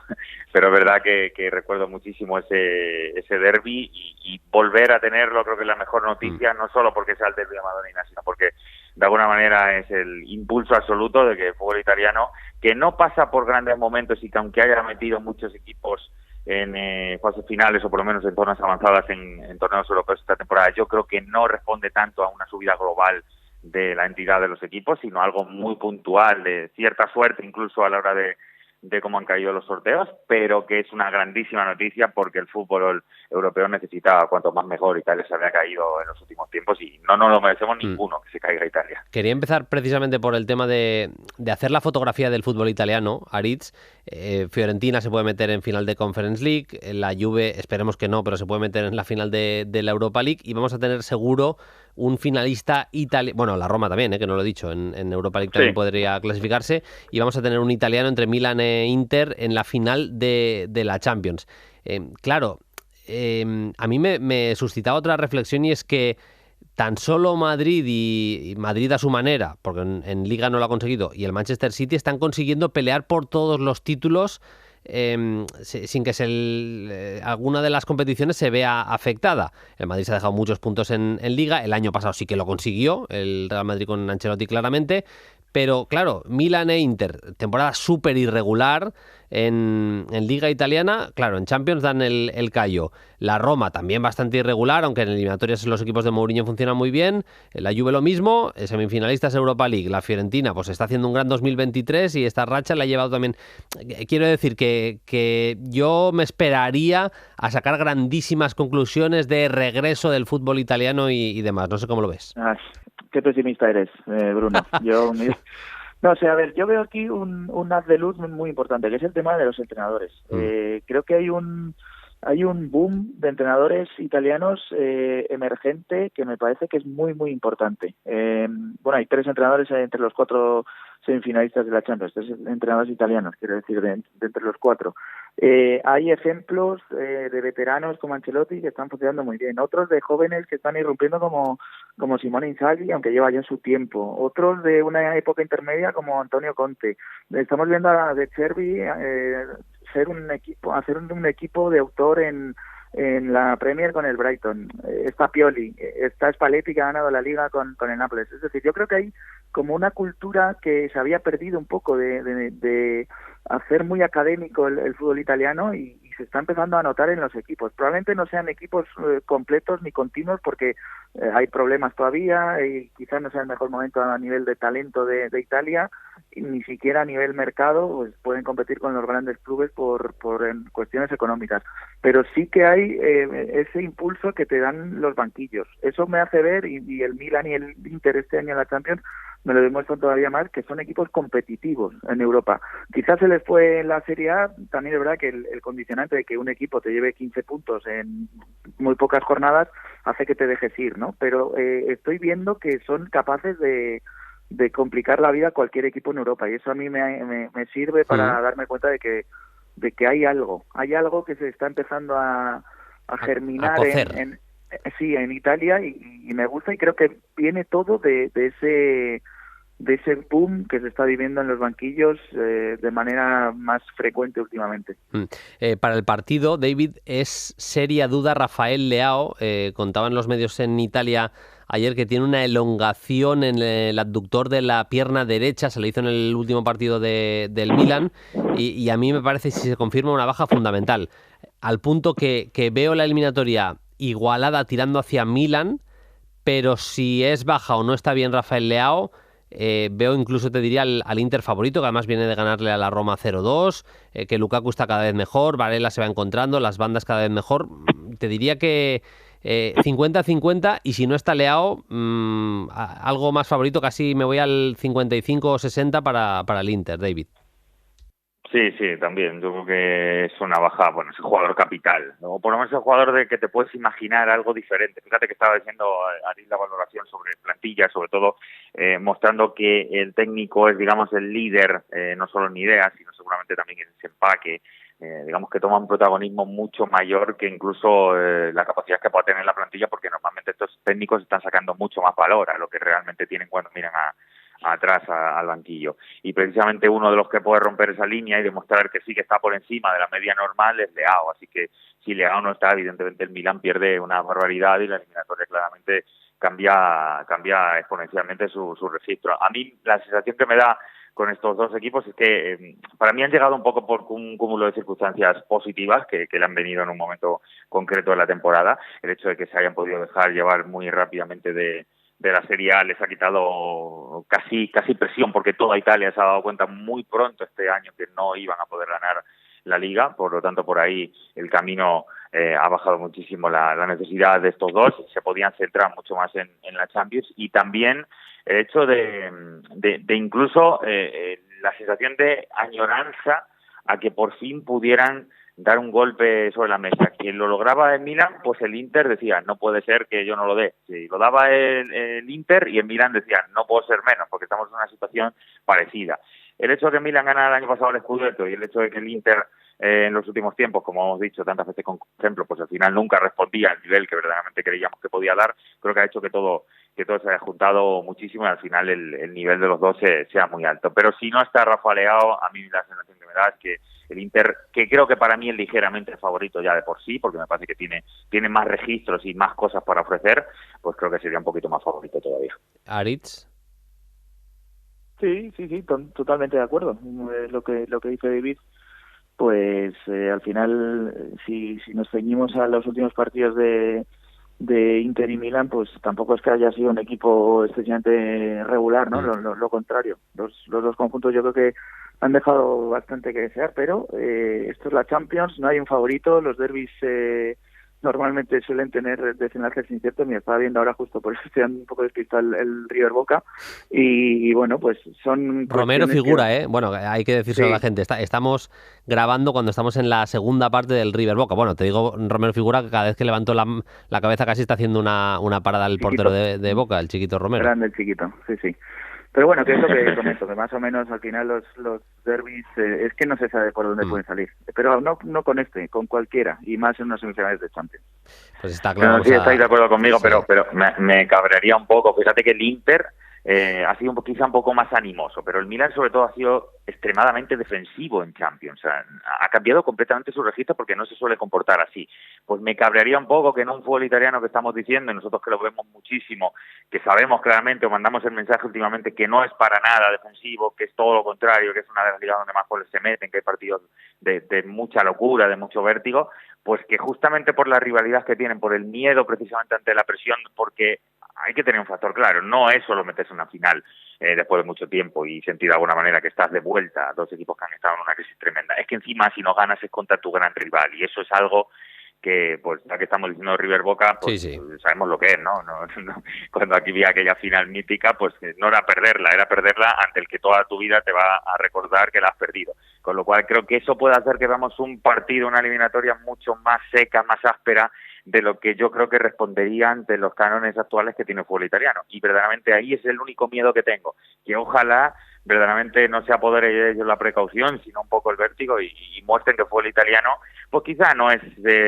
es verdad que recuerdo muchísimo ese derbi y volver a tenerlo. Creo que es la mejor noticia, no solo porque sea el derbi de Madonina, sino porque de alguna manera es el impulso absoluto de que el fútbol italiano, que no pasa por grandes momentos y que aunque haya metido muchos equipos en fases finales o por lo menos en zonas avanzadas en torneos europeos esta temporada, yo creo que no responde tanto a una subida global de la entidad de los equipos, sino algo muy puntual, de cierta suerte incluso a la hora de cómo han caído los sorteos, pero que es una grandísima noticia porque el fútbol europeo necesitaba cuanto más mejor. Italia se había caído en los últimos tiempos y no nos lo merecemos ninguno que se caiga Italia.
Quería empezar precisamente por el tema de hacer la fotografía del fútbol italiano, Aritz. Fiorentina se puede meter en final de Conference League, la Juve esperemos que no, pero se puede meter en la final de la Europa League y vamos a tener seguro un finalista italiano, bueno, la Roma también, que no lo he dicho, en Europa League también podría clasificarse, y vamos a tener un italiano entre Milan e Inter en la final de la Champions. Claro, a mí me suscitaba otra reflexión y es que tan solo Madrid y Madrid a su manera, porque en Liga no lo ha conseguido, y el Manchester City están consiguiendo pelear por todos los títulos sin que alguna de las competiciones se vea afectada. El Madrid se ha dejado muchos puntos en Liga, el año pasado sí que lo consiguió, el Real Madrid con Ancelotti claramente, pero claro, Milan e Inter, temporada súper irregular en Liga italiana, claro, en Champions dan el callo. La Roma también bastante irregular, aunque en eliminatorias los equipos de Mourinho funcionan muy bien. La Juve lo mismo, semifinalistas Europa League. La Fiorentina pues está haciendo un gran 2023 y esta racha la ha llevado también. Quiero decir que yo me esperaría a sacar grandísimas conclusiones de regreso del fútbol italiano y demás. No sé cómo lo ves.
Qué pesimista eres, Bruno. No, o sea, a ver, yo veo aquí un haz de luz muy importante, que es el tema de los entrenadores. Creo que hay un boom de entrenadores italianos emergente que me parece que es muy, muy importante. Bueno, hay 3 entrenadores entre los 4 semifinalistas de la Champions, 3 entrenadores italianos, quiero decir, de entre los 4. Hay ejemplos de veteranos como Ancelotti que están funcionando muy bien, otros de jóvenes que están irrumpiendo como Simone Inzaghi, aunque lleva ya su tiempo, otros de una época intermedia como Antonio Conte. Estamos viendo a De Zerbi hacer un equipo de autor en la Premier con el Brighton. Está Pioli, está Spalletti que ha ganado la Liga con el Nápoles. Es decir, yo creo que hay como una cultura que se había perdido un poco de hacer muy académico el fútbol italiano y se está empezando a notar en los equipos. Probablemente no sean equipos completos ni continuos porque hay problemas todavía y quizás no sea el mejor momento a nivel de talento de Italia, y ni siquiera a nivel mercado pues pueden competir con los grandes clubes por cuestiones económicas. Pero sí que hay ese impulso que te dan los banquillos. Eso me hace ver, y el Milan y el Inter este año en la Champions me lo demuestran todavía más, que son equipos competitivos en Europa. Quizás se les fue en la Serie A, también es verdad que el condicionante de que un equipo te lleve 15 puntos en muy pocas jornadas hace que te dejes ir, ¿no? Pero estoy viendo que son capaces de complicar la vida a cualquier equipo en Europa, y eso a mí me sirve para darme cuenta de que hay algo que se está empezando a germinar en Italia, y me gusta, y creo que viene todo de de ese boom que se está viviendo en los banquillos de manera más frecuente últimamente.
Para el partido, David, es seria duda Rafael Leao. Contaban los medios en Italia ayer que tiene una elongación en el abductor de la pierna derecha, se le hizo en el último partido del Milan, y a mí me parece, si se confirma, una baja fundamental, al punto que veo la eliminatoria igualada tirando hacia Milan, pero si es baja o no está bien Rafael Leao, veo incluso, te diría, al Inter favorito, que además viene de ganarle a la Roma 0-2, que Lukaku está cada vez mejor, Varela se va encontrando, las bandas cada vez mejor. Te diría que 50-50, y si no está Leao, algo más favorito, casi me voy al 55 o 60 para el Inter, David.
Sí, también. Yo creo que es una baja, bueno, es un jugador capital, ¿no? O por lo menos es un jugador de que te puedes imaginar algo diferente. Fíjate que estaba diciendo Ari la valoración sobre plantilla, sobre todo mostrando que el técnico es, digamos, el líder, no solo en ideas, sino seguramente también en ese empaque. Digamos que toma un protagonismo mucho mayor que incluso la capacidad que pueda tener la plantilla, porque normalmente estos técnicos están sacando mucho más valor a lo que realmente tienen cuando miran atrás al banquillo, y precisamente uno de los que puede romper esa línea y demostrar que sí que está por encima de la media normal es Leao, así que si Leao no está, evidentemente el Milan pierde una barbaridad y la eliminatoria claramente cambia exponencialmente su registro. A mí la sensación que me da con estos dos equipos es que para mí han llegado un poco por un cúmulo de circunstancias positivas que le han venido en un momento concreto de la temporada. El hecho de que se hayan podido dejar llevar muy rápidamente de la Serie A les ha quitado casi presión, porque toda Italia se ha dado cuenta muy pronto este año que no iban a poder ganar la Liga. Por lo tanto, por ahí el camino ha bajado muchísimo la necesidad de estos dos, se podían centrar mucho más en la Champions, y también el hecho de incluso la sensación de añoranza a que por fin pudieran dar un golpe sobre la mesa. Quien lo lograba en Milan, pues el Inter decía, no puede ser que yo no lo dé. Si lo daba el Inter, y en Milan decía, no puedo ser menos, porque estamos en una situación parecida. El hecho de que Milan ganara el año pasado el Scudetto y el hecho de que el Inter en los últimos tiempos, como hemos dicho tantas veces con ejemplo, pues al final nunca respondía al nivel que verdaderamente creíamos que podía dar, creo que ha hecho que todo se haya juntado muchísimo y al final el nivel de los dos sea muy alto. Pero si no está Rafa Leao, a mí la sensación que me da es que el Inter, que creo que para mí es ligeramente el favorito ya de por sí, porque me parece que tiene más registros y más cosas para ofrecer, pues creo que sería un poquito más favorito todavía.
Aritz.
Sí, totalmente de acuerdo. Lo que dice David, pues al final, si nos ceñimos a los últimos partidos de Inter y Milan, pues tampoco es que haya sido un equipo excesivamente regular, ¿no? Lo contrario. Los dos conjuntos yo creo que han dejado bastante que desear, pero esto es la Champions, no hay un favorito, los derbis normalmente suelen tener desenlaces inciertos. Me estaba viendo ahora, justo por eso estoy dando un poco despistado el River Boca, y bueno, pues son...
Romero figura, bueno, hay que decírselo a la gente, estamos grabando cuando estamos en la segunda parte del River Boca. Bueno, te digo, Romero figura que cada vez que levanto la cabeza casi está haciendo una parada al portero de Boca, el chiquito Romero.
Grande el chiquito, sí. Pero bueno, que es lo que comento, que más o menos al final los derbis es que no se sabe por dónde pueden salir. Pero no con con cualquiera, y más en unas semifinales de Champions.
Pues está claro.
No, sí, estáis de acuerdo conmigo, sí. pero me cabrearía un poco. Fíjate que el Inter ha sido quizá un poco más animoso, pero el Milan sobre todo ha sido extremadamente defensivo en Champions. O sea, ha cambiado completamente su registro porque no se suele comportar así. Pues me cabrearía un poco que en un fútbol italiano que estamos diciendo, y nosotros que lo vemos muchísimo, que sabemos claramente o mandamos el mensaje últimamente que no es para nada defensivo, que es todo lo contrario, que es una de las ligas donde más goles se meten, que hay partidos de mucha locura, de mucho vértigo, pues que justamente por la rivalidad que tienen, por el miedo precisamente ante la presión, porque hay que tener un factor claro, no es solo meterse en una final después de mucho tiempo y sentir de alguna manera que estás de vuelta a dos equipos que han estado en una crisis tremenda, es que encima si no ganas es contra tu gran rival, y eso es algo que, pues ya que estamos diciendo River Boca, pues sí. Sabemos lo que es, ¿no? Cuando aquí vi aquella final mítica, pues no era perderla ante el que toda tu vida te va a recordar que la has perdido. Con lo cual creo que eso puede hacer que veamos un partido, una eliminatoria mucho más seca, más áspera de lo que yo creo que respondería ante los cánones actuales que tiene el fútbol italiano. Y verdaderamente ahí es el único miedo que tengo, que ojalá verdaderamente no se apodere de ellos la precaución, sino un poco el vértigo y muestren que el fútbol italiano, pues quizá no es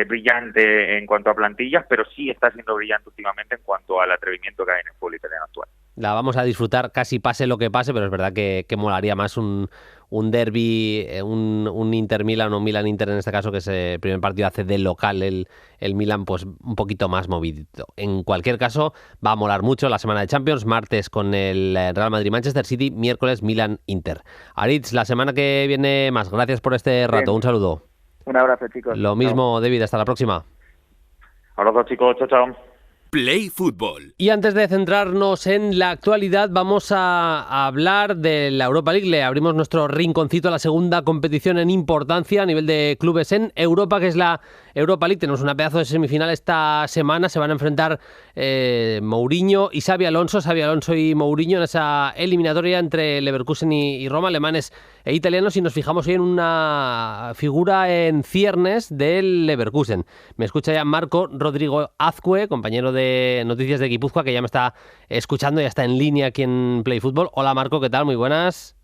brillante en cuanto a plantillas, pero sí está siendo brillante últimamente en cuanto al atrevimiento que hay en el fútbol italiano actual.
La vamos a disfrutar casi pase lo que pase, pero es verdad que molaría más un derbi, un Inter-Milan o Milan-Inter en este caso, que es el primer partido hace de local el Milan, pues un poquito más movidito. En cualquier caso, va a molar mucho la semana de Champions, martes con el Real Madrid-Manchester City, miércoles Milan-Inter. Aritz, la semana que viene más. Gracias por este rato,
Bien.
un saludo.
Un abrazo, chicos.
Lo mismo, David, hasta la próxima.
Abrazo, chicos, chao, chao.
Play Fútbol.
Y antes de centrarnos en la actualidad, vamos a hablar de la Europa League. Le abrimos nuestro rinconcito a la segunda competición en importancia a nivel de clubes en Europa, que es la Europa League. Tenemos una pedazo de semifinal esta semana. Se van a enfrentar Mourinho y Xabi Alonso y Mourinho en esa eliminatoria entre Leverkusen y Roma, alemanes e italianos. Y nos fijamos hoy en una figura en ciernes del Leverkusen. Me escucha ya Marco Rodrigo Azcue, compañero de Noticias de Guipúzcoa, que ya me está escuchando, ya está en línea aquí en Play Fútbol. Hola Marco, ¿qué tal? Muy buenas.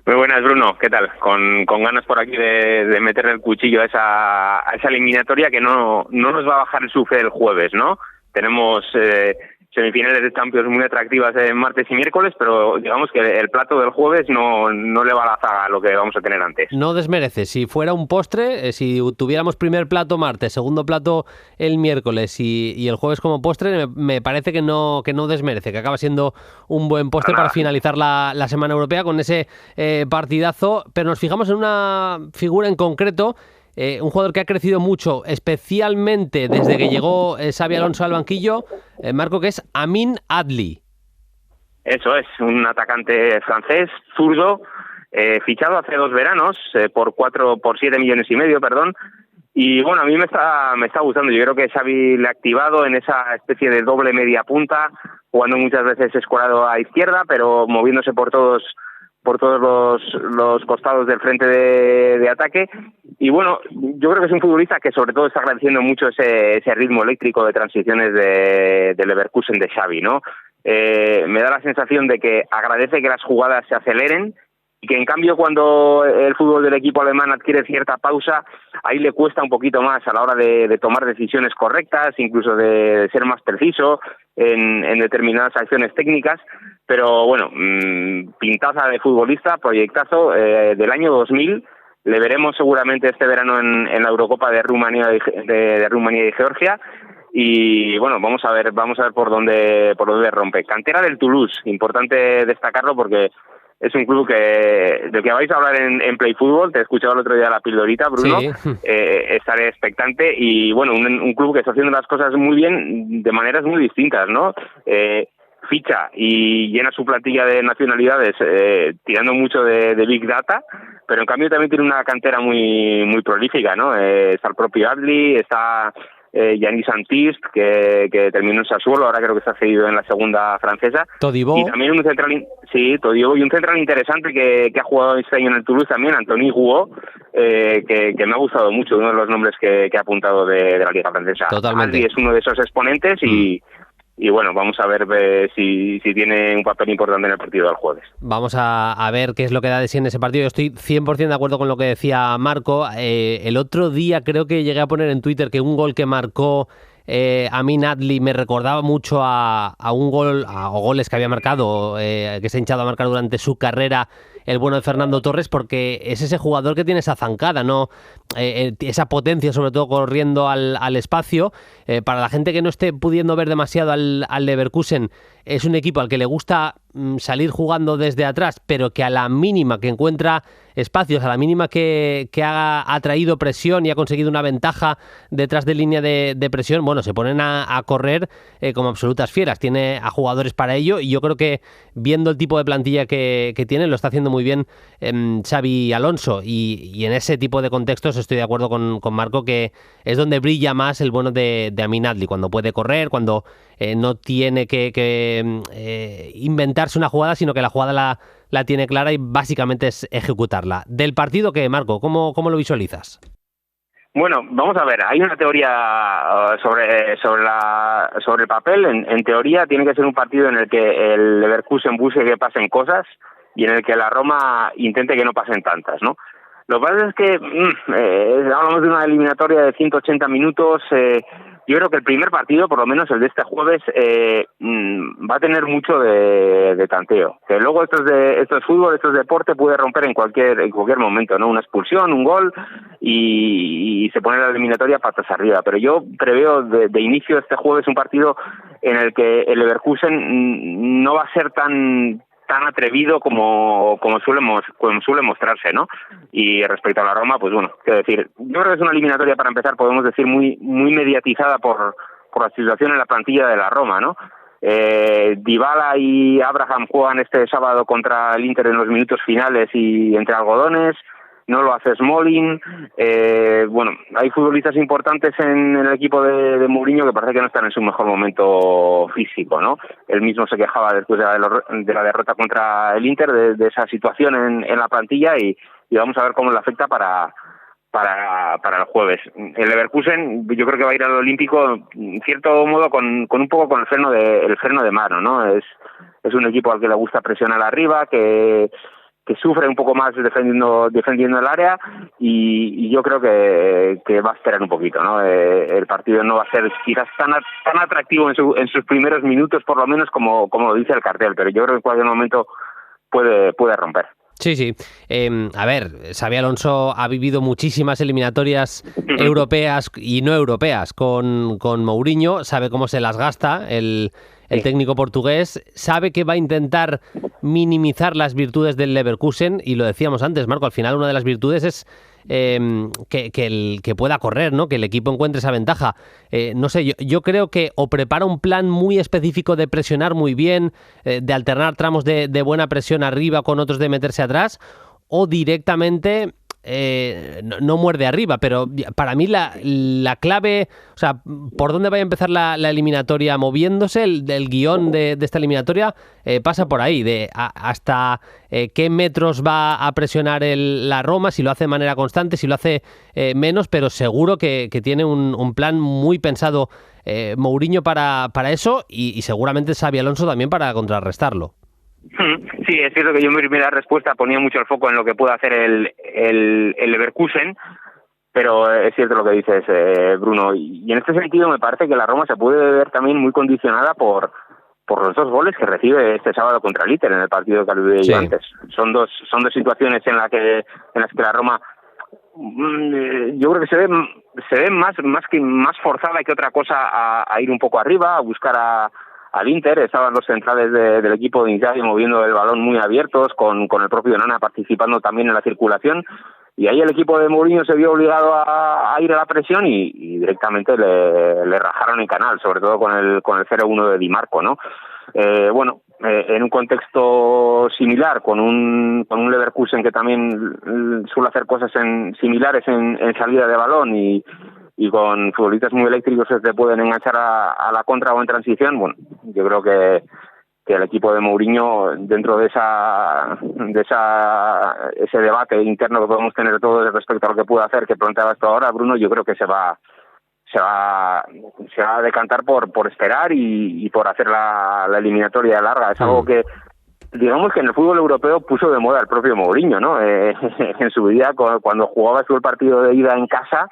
Muy buenas, Bruno, ¿qué tal? Con ganas por aquí de meterle el cuchillo a esa eliminatoria que no nos va a bajar el sufre el jueves, ¿no? Tenemos semifinales de Champions muy atractivas martes y miércoles, pero digamos que el plato del jueves no le va a la zaga a lo que vamos a tener antes.
No desmerece. Si fuera un postre, si tuviéramos primer plato martes, segundo plato el miércoles y el jueves como postre, me parece que no desmerece, que acaba siendo un buen postre para finalizar la semana europea con ese partidazo. Pero nos fijamos en una figura en concreto, un jugador que ha crecido mucho, especialmente desde que llegó Xabi Alonso al banquillo, Marco, que es Amin Adli.
Eso es, un atacante francés, zurdo, fichado hace 2 veranos por 7,5 millones, perdón. Y bueno, a mí me está gustando. Yo creo que Xavi le ha activado en esa especie de doble media punta, jugando muchas veces escorado a izquierda, pero moviéndose por todos los costados del frente de ataque. Y bueno, yo creo que es un futbolista que sobre todo está agradeciendo mucho ese ritmo eléctrico de transiciones de Leverkusen de Xavi, ¿no? Me da la sensación de que agradece que las jugadas se aceleren y que en cambio cuando el fútbol del equipo alemán adquiere cierta pausa, ahí le cuesta un poquito más a la hora de tomar decisiones correctas, incluso de ser más preciso en determinadas acciones técnicas. Pero bueno, pintaza de futbolista, proyectazo del año 2000. Le veremos seguramente este verano en la Eurocopa de Rumanía y Georgia. Y bueno, vamos a ver por dónde rompe. Cantera del Toulouse, importante destacarlo porque es un club del que vais a hablar en Play Fútbol. Te he escuchado el otro día la pildorita, Bruno. Sí. Estaré expectante. Y bueno, un club que está haciendo las cosas muy bien de maneras muy distintas, ¿no? Ficha y llena su plantilla de nacionalidades tirando mucho de Big Data, pero en cambio también tiene una cantera muy muy prolífica, ¿no? Está el propio Adli, está Yanis Antist, que terminó en Sassuolo, ahora creo que está cedido en la segunda francesa.
Todibo.
Y también un central, Todibo, y un central interesante que ha jugado este año en el Toulouse también, Anthony Hugo, que me ha gustado mucho, uno de los nombres que ha apuntado de la Liga Francesa.
Totalmente.
Adli es uno de esos exponentes y bueno, vamos a ver si tiene un papel importante en el partido del jueves. Vamos
a ver qué es lo que da de sí en ese partido. Yo estoy 100% de acuerdo con lo que decía Marco. El otro día creo que llegué a poner en Twitter que un gol que marcó Amin Adli me recordaba mucho a un gol, o goles que había marcado, que se ha hinchado a marcar durante su carrera el bueno de Fernando Torres, porque es ese jugador que tiene esa zancada, ¿no? Esa potencia, sobre todo corriendo al espacio. Para la gente que no esté pudiendo ver demasiado al Leverkusen, es un equipo al que le gusta salir jugando desde atrás, pero que a la mínima que encuentra espacios, a la mínima que ha traído presión y ha conseguido una ventaja detrás de línea de presión, bueno, se ponen a correr como absolutas fieras. Tiene a jugadores para ello y yo creo que viendo el tipo de plantilla que tiene, lo está haciendo muy bien Xabi Alonso, y en ese tipo de contextos estoy de acuerdo con Marco, que es donde brilla más el bueno de Amin Adli, cuando puede correr, cuando no tiene que inventarse una jugada, sino que la jugada la tiene clara y básicamente es ejecutarla. Del partido, ¿qué, Marco? ¿Cómo lo visualizas?
Bueno, vamos a ver, hay una teoría sobre el papel. En teoría tiene que ser un partido en el que el Leverkusen busque que pasen cosas y en el que la Roma intente que no pasen tantas, ¿no? Lo que pasa es que hablamos de una eliminatoria de 180 minutos, yo creo que el primer partido, por lo menos el de este jueves, va a tener mucho de tanteo. Que luego esto es fútbol, esto es deporte, puede romper en cualquier momento, ¿no? Una expulsión, un gol y se pone la eliminatoria patas arriba. Pero yo preveo de inicio este jueves un partido en el que el Leverkusen no va a ser tan atrevido como suele mostrarse, ¿no? Y respecto a la Roma, pues bueno, qué decir, yo creo que es una eliminatoria, para empezar, podemos decir muy mediatizada por la situación en la plantilla de la Roma, ¿no? Dybala y Abraham juegan este sábado contra el Inter en los minutos finales y entre algodones. No lo hace Smalling. Bueno, hay futbolistas importantes en el equipo de Mourinho que parece que no están en su mejor momento físico, ¿no? Él mismo se quejaba después de la derrota contra el Inter de esa situación en la plantilla y vamos a ver cómo le afecta para el jueves. El Leverkusen yo creo que va a ir al Olímpico en cierto modo con un poco con el freno de mano, ¿no? Es un equipo al que le gusta presionar arriba, que sufre un poco más defendiendo el área y yo creo que va a esperar un poquito, ¿no? El partido no va a ser quizás tan atractivo en sus primeros minutos, por lo menos como lo dice el cartel, pero yo creo que en cualquier momento puede romper.
Sí. A ver, Xabi Alonso ha vivido muchísimas eliminatorias europeas y no europeas con Mourinho, sabe cómo se las gasta el técnico portugués, sabe que va a intentar minimizar las virtudes del Leverkusen y lo decíamos antes, Marco, al final una de las virtudes es que pueda correr, ¿no? Que el equipo encuentre esa ventaja. No sé, yo creo que o prepara un plan muy específico de presionar muy bien, de alternar tramos de buena presión arriba con otros de meterse atrás, o directamente no muerde arriba, pero para mí la clave, o sea, por dónde vaya a empezar la eliminatoria moviéndose, el guión de esta eliminatoria pasa por ahí, hasta qué metros va a presionar la Roma, si lo hace de manera constante, si lo hace menos, pero seguro que tiene un plan muy pensado Mourinho para eso y seguramente Xabi Alonso también para contrarrestarlo.
Sí, es cierto que yo en mi primera respuesta ponía mucho el foco en lo que puede hacer el Leverkusen, pero es cierto lo que dices, Bruno, y en este sentido me parece que la Roma se puede ver también muy condicionada por los 2 goles que recibe este sábado contra el Inter en el partido que aludí yo antes. Son dos situaciones en las que la Roma yo creo que se ve más forzada que otra cosa a ir un poco arriba, a buscar al Inter. Estaban los centrales del equipo de Inzaghi moviendo el balón muy abiertos, con el propio Onana participando también en la circulación, y ahí el equipo de Mourinho se vio obligado a ir a la presión y directamente le rajaron el canal, sobre todo con el 0-1 de Di Marco, ¿no? En un contexto similar, con un Leverkusen que también suele hacer cosas similares en salida de balón y con futbolistas muy eléctricos que te pueden enganchar a la contra o en transición, bueno, yo creo que el equipo de Mourinho, dentro de ese debate interno que podemos tener todos respecto a lo que puede hacer, que planteaba esto ahora, Bruno, yo creo que se va a decantar por esperar y por hacer la eliminatoria larga. Es algo que, digamos que en el fútbol europeo puso de moda el propio Mourinho, ¿no? En su vida, cuando jugaba el partido de ida en casa,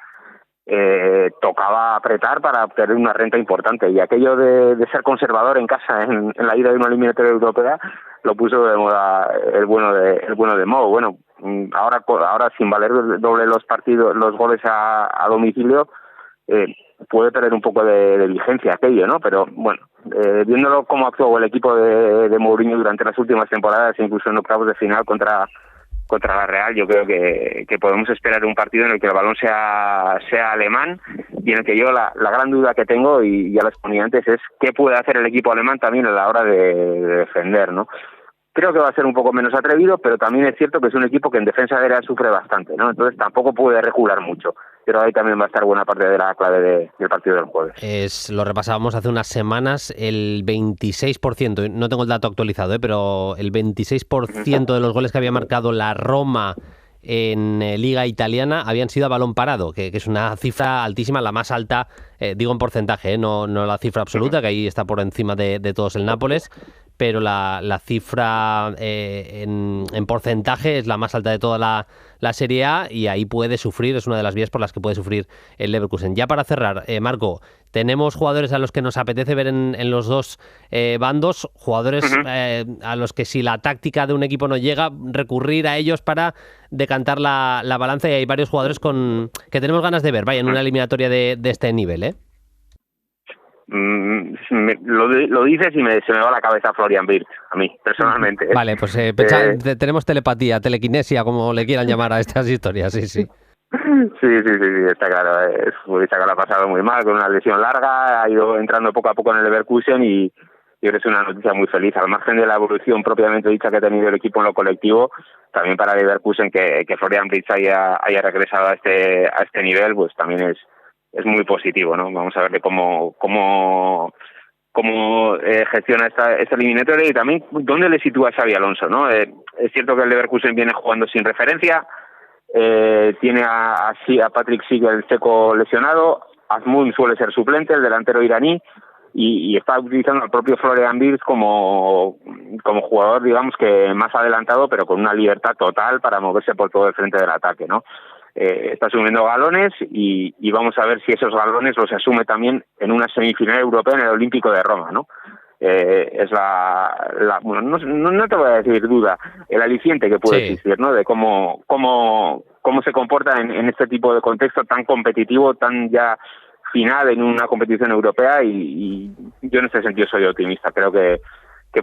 tocaba apretar para obtener una renta importante, y aquello de ser conservador en casa en la ida de una eliminatoria europea lo puso de moda el bueno de Mo. Bueno, ahora sin valer doble los goles a domicilio, puede perder un poco de vigencia aquello, ¿no? Pero bueno, viéndolo cómo actuó el equipo de Mourinho durante las últimas temporadas, incluso en octavos de final contra la Real, yo creo que podemos esperar un partido en el que el balón sea alemán, y en el que yo la gran duda que tengo, y ya lo exponía antes, es qué puede hacer el equipo alemán también a la hora de defender, ¿no? Creo que va a ser un poco menos atrevido, pero también es cierto que es un equipo que en defensa aérea sufre bastante, ¿no? Entonces tampoco puede recular mucho. Pero ahí también va a estar buena parte de la clave del partido del jueves.
Lo repasábamos hace unas semanas, el 26%, no tengo el dato actualizado, pero el 26% de los goles que había marcado la Roma en Liga Italiana habían sido a balón parado, que es una cifra altísima, la más alta digo en porcentaje, no la cifra absoluta, que ahí está por encima de todos el Nápoles, pero la cifra en porcentaje es la más alta de toda la Serie A, y ahí puede sufrir, es una de las vías por las que puede sufrir el Leverkusen. Ya para cerrar, Marco, tenemos jugadores a los que nos apetece ver en los dos bandos, jugadores a los que si la táctica de un equipo no llega, recurrir a ellos para decantar la balanza, y hay varios jugadores que tenemos ganas de ver, vaya, en una eliminatoria de este nivel, ¿eh?
Lo dices y se me va a la cabeza Florian Wirtz, a mí, personalmente.
Vale, pues tenemos telepatía, telequinesia, como le quieran llamar a estas historias, sí. Sí,
está claro. Es un futbolista que lo ha pasado muy mal, con una lesión larga, ha ido entrando poco a poco en el Leverkusen y yo creo que es una noticia muy feliz. Al margen de la evolución propiamente dicha que ha tenido el equipo en lo colectivo, también para Leverkusen que Florian Wirtz haya regresado a este nivel, pues también es muy positivo, ¿no? Vamos a ver de cómo gestiona esta eliminatoria y también dónde le sitúa a Xabi Alonso, ¿no? Es cierto que el Leverkusen viene jugando sin referencia, tiene a Patrick Schick, el checo, lesionado, Azmoun suele ser suplente, el delantero iraní, y está utilizando al propio Florian Wirtz como jugador, digamos, que más adelantado, pero con una libertad total para moverse por todo el frente del ataque, ¿no? Está asumiendo galones y vamos a ver si esos galones los asume también en una semifinal europea en el Olímpico de Roma, ¿no? Es bueno, no te voy a decir duda, el aliciente que puede existir, ¿no? De cómo se comporta en este tipo de contexto tan competitivo, tan ya final en una competición europea, y yo en este sentido soy optimista. Creo que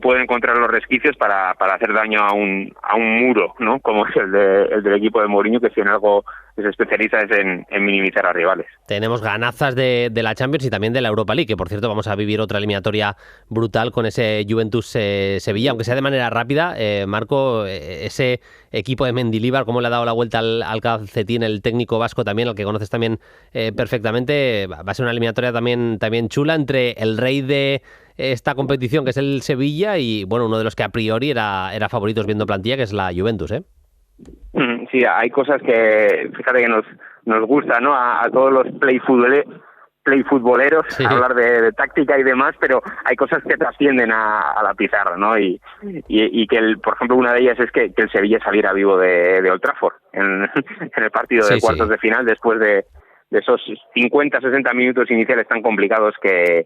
pueden encontrar los resquicios para hacer daño a un muro, ¿no? Como es el del equipo de Mourinho, que si en algo se especializa es en minimizar a rivales.
Tenemos ganazas de la Champions y también de la Europa League, que por cierto vamos a vivir otra eliminatoria brutal con ese Juventus-Sevilla, aunque sea de manera rápida. Marco, ese equipo de Mendilibar, cómo le ha dado la vuelta al calcetín el técnico vasco también, al que conoces también perfectamente, va a ser una eliminatoria también chula entre el rey de esta competición, que es el Sevilla, y bueno, uno de los que a priori era favoritos viendo plantilla, que es la Juventus, ¿eh?
Sí, hay cosas que, fíjate que nos gusta, ¿no? A todos los playfutboleros hablar de táctica y demás, pero hay cosas que trascienden a la pizarra, ¿no? Y que, por ejemplo, una de ellas es que el Sevilla saliera vivo de Old Trafford en el partido de cuartos de final, después de esos 50-60 minutos iniciales tan complicados que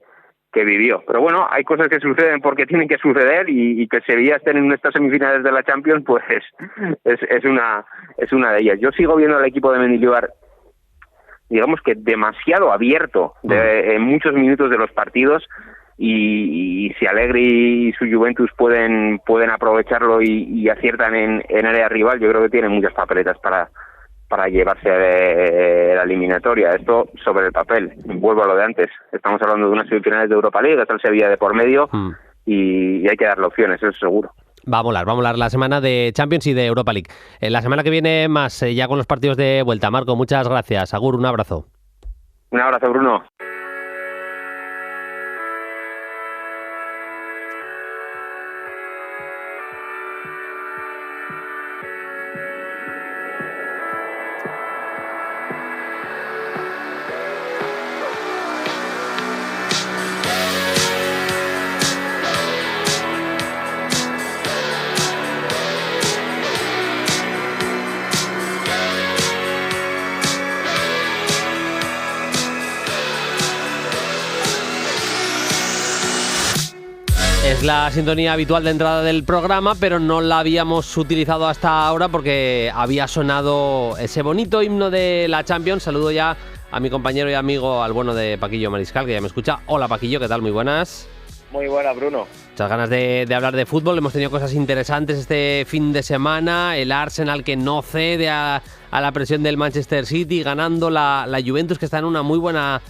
vivió. Pero bueno, hay cosas que suceden porque tienen que suceder, y que Sevilla estén en estas semifinales de la Champions, pues es una de ellas. Yo sigo viendo al equipo de Mendilibar, digamos que demasiado abierto en muchos minutos de los partidos, y si Allegri y su Juventus pueden aprovecharlo y aciertan en área rival, yo creo que tienen muchas papeletas para llevarse la eliminatoria. Esto sobre el papel, vuelvo a lo de antes, estamos hablando de unas semifinales de Europa League, está el Sevilla de por medio, y hay que darle opciones, eso es seguro.
Va a molar la semana de Champions y de Europa League. La semana que viene más, ya con los partidos de vuelta. Marco, muchas gracias. Agur, un abrazo.
Un abrazo, Bruno.
Es la sintonía habitual de entrada del programa, pero no la habíamos utilizado hasta ahora porque había sonado ese bonito himno de la Champions. Saludo ya a mi compañero y amigo, al bueno de Paquillo Mariscal, que ya me escucha. Hola Paquillo, ¿qué tal? Muy buenas.
Muy buenas, Bruno.
Muchas ganas de hablar de fútbol. Hemos tenido cosas interesantes este fin de semana. El Arsenal que no cede a la presión del Manchester City, ganando la Juventus, que está en una muy buena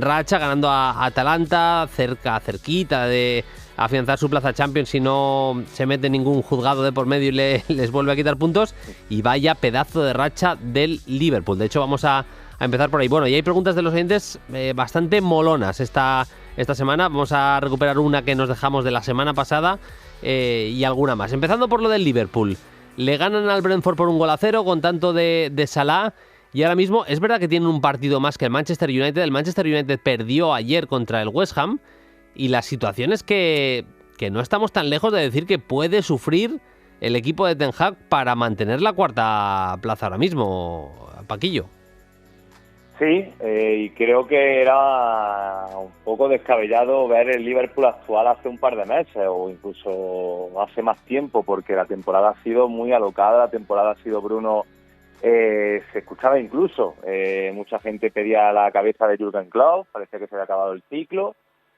racha, ganando a Atalanta, cerquita de afianzar su plaza Champions si no se mete ningún juzgado de por medio y les vuelve a quitar puntos. Y vaya pedazo de racha del Liverpool. De hecho, vamos a empezar por ahí. Bueno, y hay preguntas de los oyentes bastante molonas esta semana. Vamos a recuperar una que nos dejamos de la semana pasada y alguna más. Empezando por lo del Liverpool. Le ganan al Brentford por 1-0 con tanto de Salah. y ahora mismo es verdad que tienen un partido más que el Manchester United. El Manchester United perdió ayer contra el West Ham y la situación es que no estamos tan lejos de decir que puede sufrir el equipo de Ten Hag para mantener la cuarta plaza ahora mismo, Paquillo.
Sí, y creo que era un poco descabellado ver el Liverpool actual hace un par de meses o incluso hace más tiempo, porque la temporada ha sido muy alocada, la temporada ha sido, Bruno, se escuchaba incluso, mucha gente pedía la cabeza de Jürgen Klopp, parecía que se había acabado el ciclo,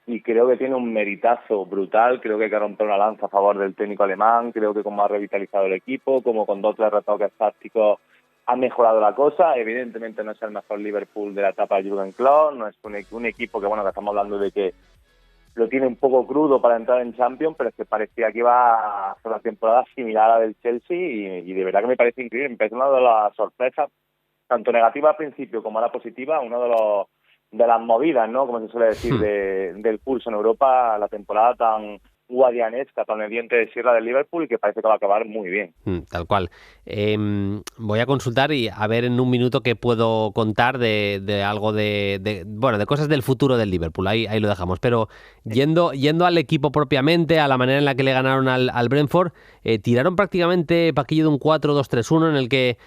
y creo que tiene un meritazo brutal, creo que hay que romper una lanza a favor del técnico alemán, creo que como ha revitalizado el equipo, como con 2 o 3 retoques tácticos ha mejorado la cosa. Evidentemente no es el mejor Liverpool de la etapa de Jürgen Klopp, no es un equipo que, bueno, que estamos hablando de que lo tiene un poco crudo para entrar en Champions, pero es que parecía que iba a hacer una temporada similar a la del Chelsea y de verdad que me parece increíble. Me parece una de las sorpresas, tanto negativa al principio como la positiva, uno de las movidas, ¿no?, como se suele decir, del curso en Europa, la temporada tan guadianesca, tan el diente de sierra del Liverpool, y que parece que va a acabar muy bien.
Tal cual. Voy a consultar y a ver en un minuto qué puedo contar de algo de cosas del futuro del Liverpool. Ahí lo dejamos. Pero yendo al equipo propiamente, a la manera en la que le ganaron al Brentford, tiraron prácticamente, Paquillo, de un 4-2-3-1 en el que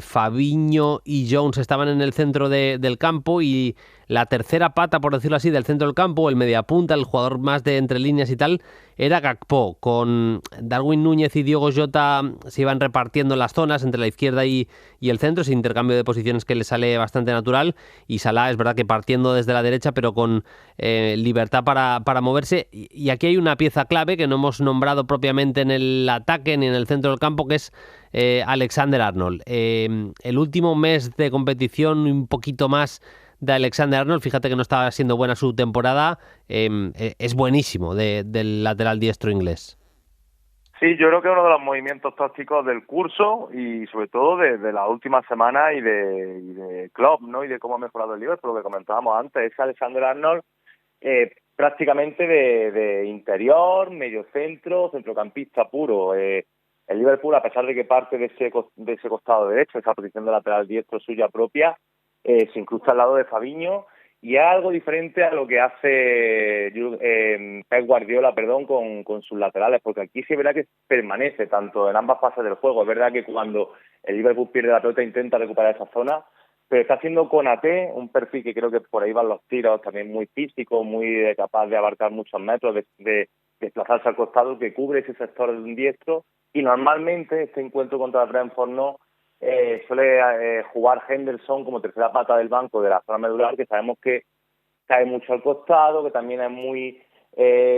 Fabinho y Jones estaban en el centro del campo y la tercera pata, por decirlo así, del centro del campo, el mediapunta, el jugador más de entre líneas y tal, era Gakpo. Con Darwin Núñez y Diogo Jota se iban repartiendo las zonas entre la izquierda y el centro, ese intercambio de posiciones que le sale bastante natural, y Salah es verdad que partiendo desde la derecha, pero con libertad para moverse. Y aquí hay una pieza clave que no hemos nombrado propiamente en el ataque ni en el centro del campo, que es Alexander-Arnold. El último mes de competición, un poquito más de Alexander-Arnold, fíjate que no estaba siendo buena su temporada, es buenísimo del lateral diestro inglés.
Sí, yo creo que uno de los movimientos tácticos del curso y sobre todo de la última semana y de Klopp, ¿no?, y de cómo ha mejorado el Liverpool, lo que comentábamos antes, es Alexander-Arnold prácticamente de interior, medio centro, centrocampista puro. El Liverpool, a pesar de que parte de ese costado derecho, esa posición de lateral diestro suya propia, se incrusta al lado de Fabinho, y es algo diferente a lo que hace Pep Guardiola, con sus laterales, porque aquí sí es verdad que permanece tanto en ambas fases del juego. Es verdad que cuando el Liverpool pierde la pelota intenta recuperar esa zona, pero está haciendo Konaté un perfil que creo que por ahí van los tiros, también muy físico, muy capaz de abarcar muchos metros, de desplazarse al costado, que cubre ese sector de un diestro, y normalmente este encuentro contra el Brentford suele jugar Henderson como tercera pata del banco de la zona medular, que sabemos que cae mucho al costado, que también es muy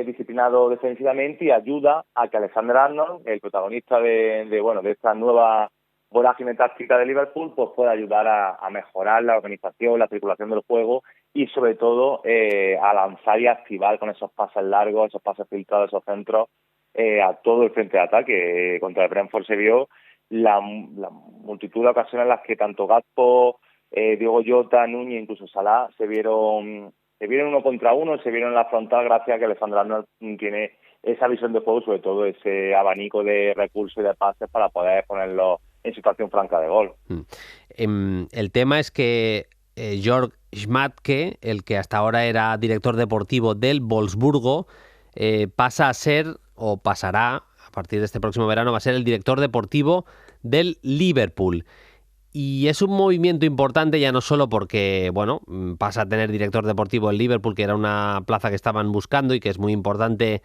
disciplinado defensivamente y ayuda a que Alexander-Arnold, el protagonista de esta nueva vorágine táctica de Liverpool, pues pueda ayudar a mejorar la organización, la circulación del juego y sobre todo a lanzar y activar con esos pases largos, esos pases filtrados, esos centros a todo el frente de ataque. Contra el Brentford se vio la multitud de ocasiones en las que tanto Gakpo, Diogo Jota, Núñez, incluso Salah se vieron uno contra uno, se vieron en la frontal gracias a que Alexander-Arnold tiene esa visión de juego, sobre todo ese abanico de recursos y de pases para poder ponerlo en situación franca de gol.
El tema es que Jörg Schmadtke, el que hasta ahora era director deportivo del Wolfsburgo, pasa a ser, o pasará, a partir de este próximo verano, va a ser el director deportivo del Liverpool. Y es un movimiento importante ya no solo porque, pasa a tener director deportivo el Liverpool, que era una plaza que estaban buscando y que es muy importante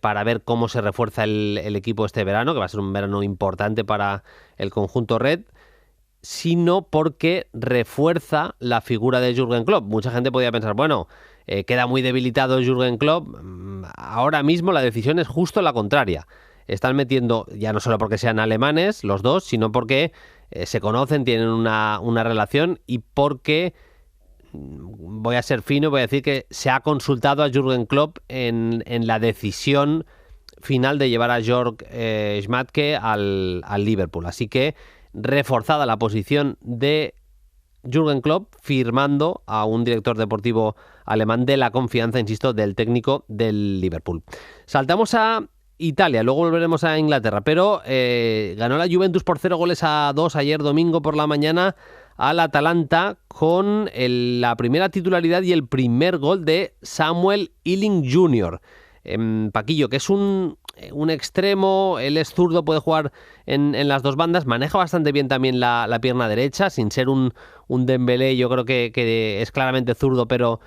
para ver cómo se refuerza el equipo este verano, que va a ser un verano importante para el conjunto red, sino porque refuerza la figura de Jürgen Klopp. Mucha gente podía pensar, queda muy debilitado Jürgen Klopp. Ahora mismo la decisión es justo la contraria. Están metiendo, ya no solo porque sean alemanes los dos, sino porque se conocen, tienen una relación y porque, voy a ser fino, voy a decir que se ha consultado a Jürgen Klopp en la decisión final de llevar a Jörg Schmadtke al Liverpool. Así que reforzada la posición de Jürgen Klopp firmando a un director deportivo alemán de la confianza, insisto, del técnico del Liverpool. Saltamos a Italia, luego volveremos a Inglaterra, pero ganó la Juventus por 0-2 ayer domingo por la mañana al Atalanta con la primera titularidad y el primer gol de Samuel Ealing Jr. Paquillo, que es un extremo, él es zurdo, puede jugar en las dos bandas, maneja bastante bien también la pierna derecha, sin ser un Dembélé, yo creo que es claramente zurdo, pero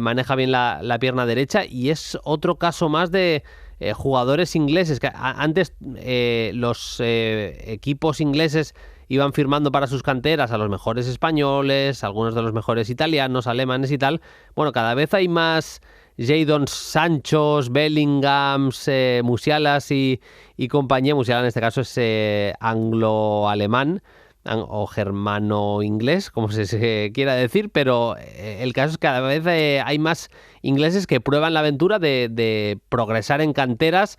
maneja bien la pierna derecha, y es otro caso más de jugadores ingleses, que antes los equipos ingleses iban firmando para sus canteras a los mejores españoles, algunos de los mejores italianos, alemanes y tal. Bueno, cada vez hay más Jadon Sanchos, Bellinghams, Musialas y compañía. Musiala en este caso es anglo-alemán o germano-inglés, como se quiera decir, pero el caso es que cada vez hay más ingleses que prueban la aventura de progresar en canteras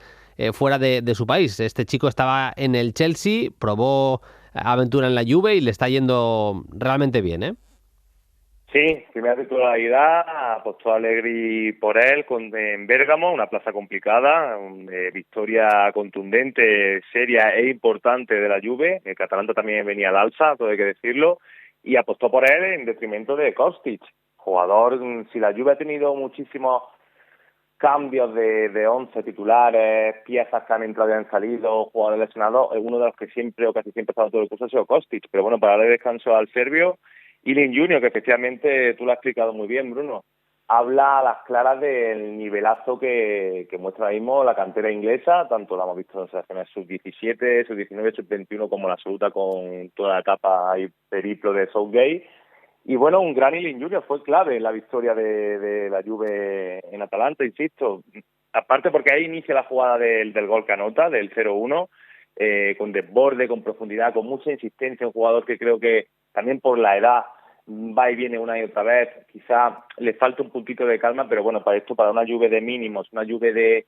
fuera de su país. Este chico estaba en el Chelsea, probó aventura en la Juve y le está yendo realmente bien, ¿eh?
Sí, primera titularidad, apostó Allegri por él en Bérgamo, una plaza complicada, victoria contundente, seria e importante de la Juve. El Atalanta también venía al alza, todo hay que decirlo, y apostó por él en detrimento de Kostic, jugador. Si la Juve ha tenido muchísimos cambios de 11 titulares, piezas que han entrado y han salido, jugadores lesionados, uno de los que siempre o casi siempre ha estado todo el curso ha sido Kostic, pero bueno, para darle descanso al serbio. Ealing Jr., que efectivamente tú lo has explicado muy bien, Bruno, habla a las claras del nivelazo que muestra ahora mismo la cantera inglesa, tanto la hemos visto en selecciones sub-17, sub-19, sub-21 como la absoluta con toda la etapa y periplo de Southgate. Y bueno, un gran Ealing Jr. fue clave en la victoria de la Juve en Atalanta, insisto. Aparte porque ahí inicia la jugada del gol que anota, del 0-1, con desborde, con profundidad, con mucha insistencia, un jugador que creo que también por la edad va y viene una y otra vez, quizá le falta un puntito de calma, pero bueno, para una Juve de mínimos, una Juve de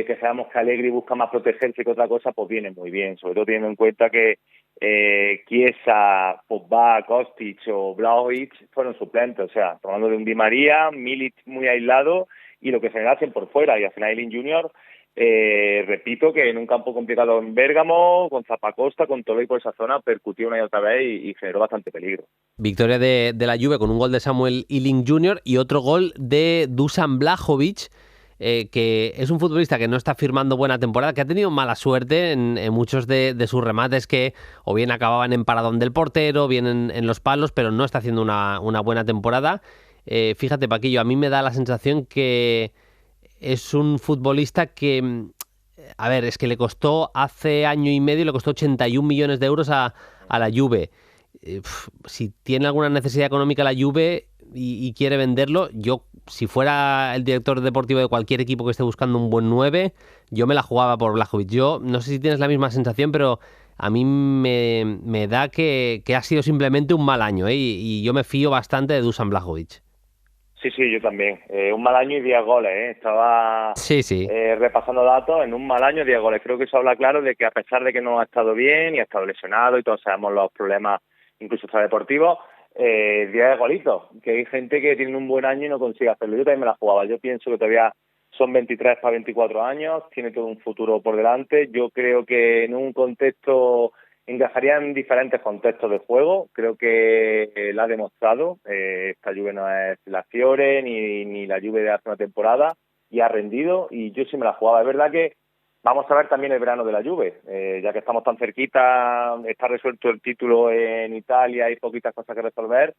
que sabemos que Allegri busca más protegerse que otra cosa, pues viene muy bien, sobre todo teniendo en cuenta que Chiesa, Pogba, Kostic o Vlahovic fueron suplentes, o sea, hablando de un Di María, Milic muy aislado y lo que se hacen por fuera, y al final Ealing Jr., repito que en un campo complicado en Bérgamo, con Zappacosta, con Toledo y por esa zona, percutió una y otra vez y generó bastante peligro.
Victoria de la Juve con un gol de Samuel Ealing Jr. y otro gol de Dusan Vlahovic, que es un futbolista que no está firmando buena temporada, que ha tenido mala suerte en muchos de sus remates, que o bien acababan en paradón del portero, bien en los palos, pero no está haciendo una buena temporada. Fíjate, Paquillo, a mí me da la sensación que es un futbolista que, a ver, es que le costó hace año y medio, le costó 81 millones de euros a la Juve. Si tiene alguna necesidad económica la Juve y quiere venderlo, yo, si fuera el director deportivo de cualquier equipo que esté buscando un buen 9, yo me la jugaba por Vlahovic. Yo no sé si tienes la misma sensación, pero a mí me da que ha sido simplemente un mal año, ¿eh? Y yo me fío bastante de Dusan Vlahovic.
Sí, yo también. Un mal año y 10 goles, ¿eh? Estaba repasando datos, en un mal año 10 goles. Creo que eso habla claro de que a pesar de que no ha estado bien y ha estado lesionado y todos sabemos los problemas, incluso extradeportivos, 10 golitos, que hay gente que tiene un buen año y no consigue hacerlo. Yo también me la jugaba. Yo pienso que todavía son 23 para 24 años, tiene todo un futuro por delante. Yo creo que en un contexto encajaría en diferentes contextos de juego, creo que la ha demostrado. Esta Juve no es la Fiore ni la Juve de hace una temporada, y ha rendido, y yo sí me la jugaba. Es verdad que vamos a ver también el verano de la Juve, ya que estamos tan cerquita, está resuelto el título en Italia, hay poquitas cosas que resolver.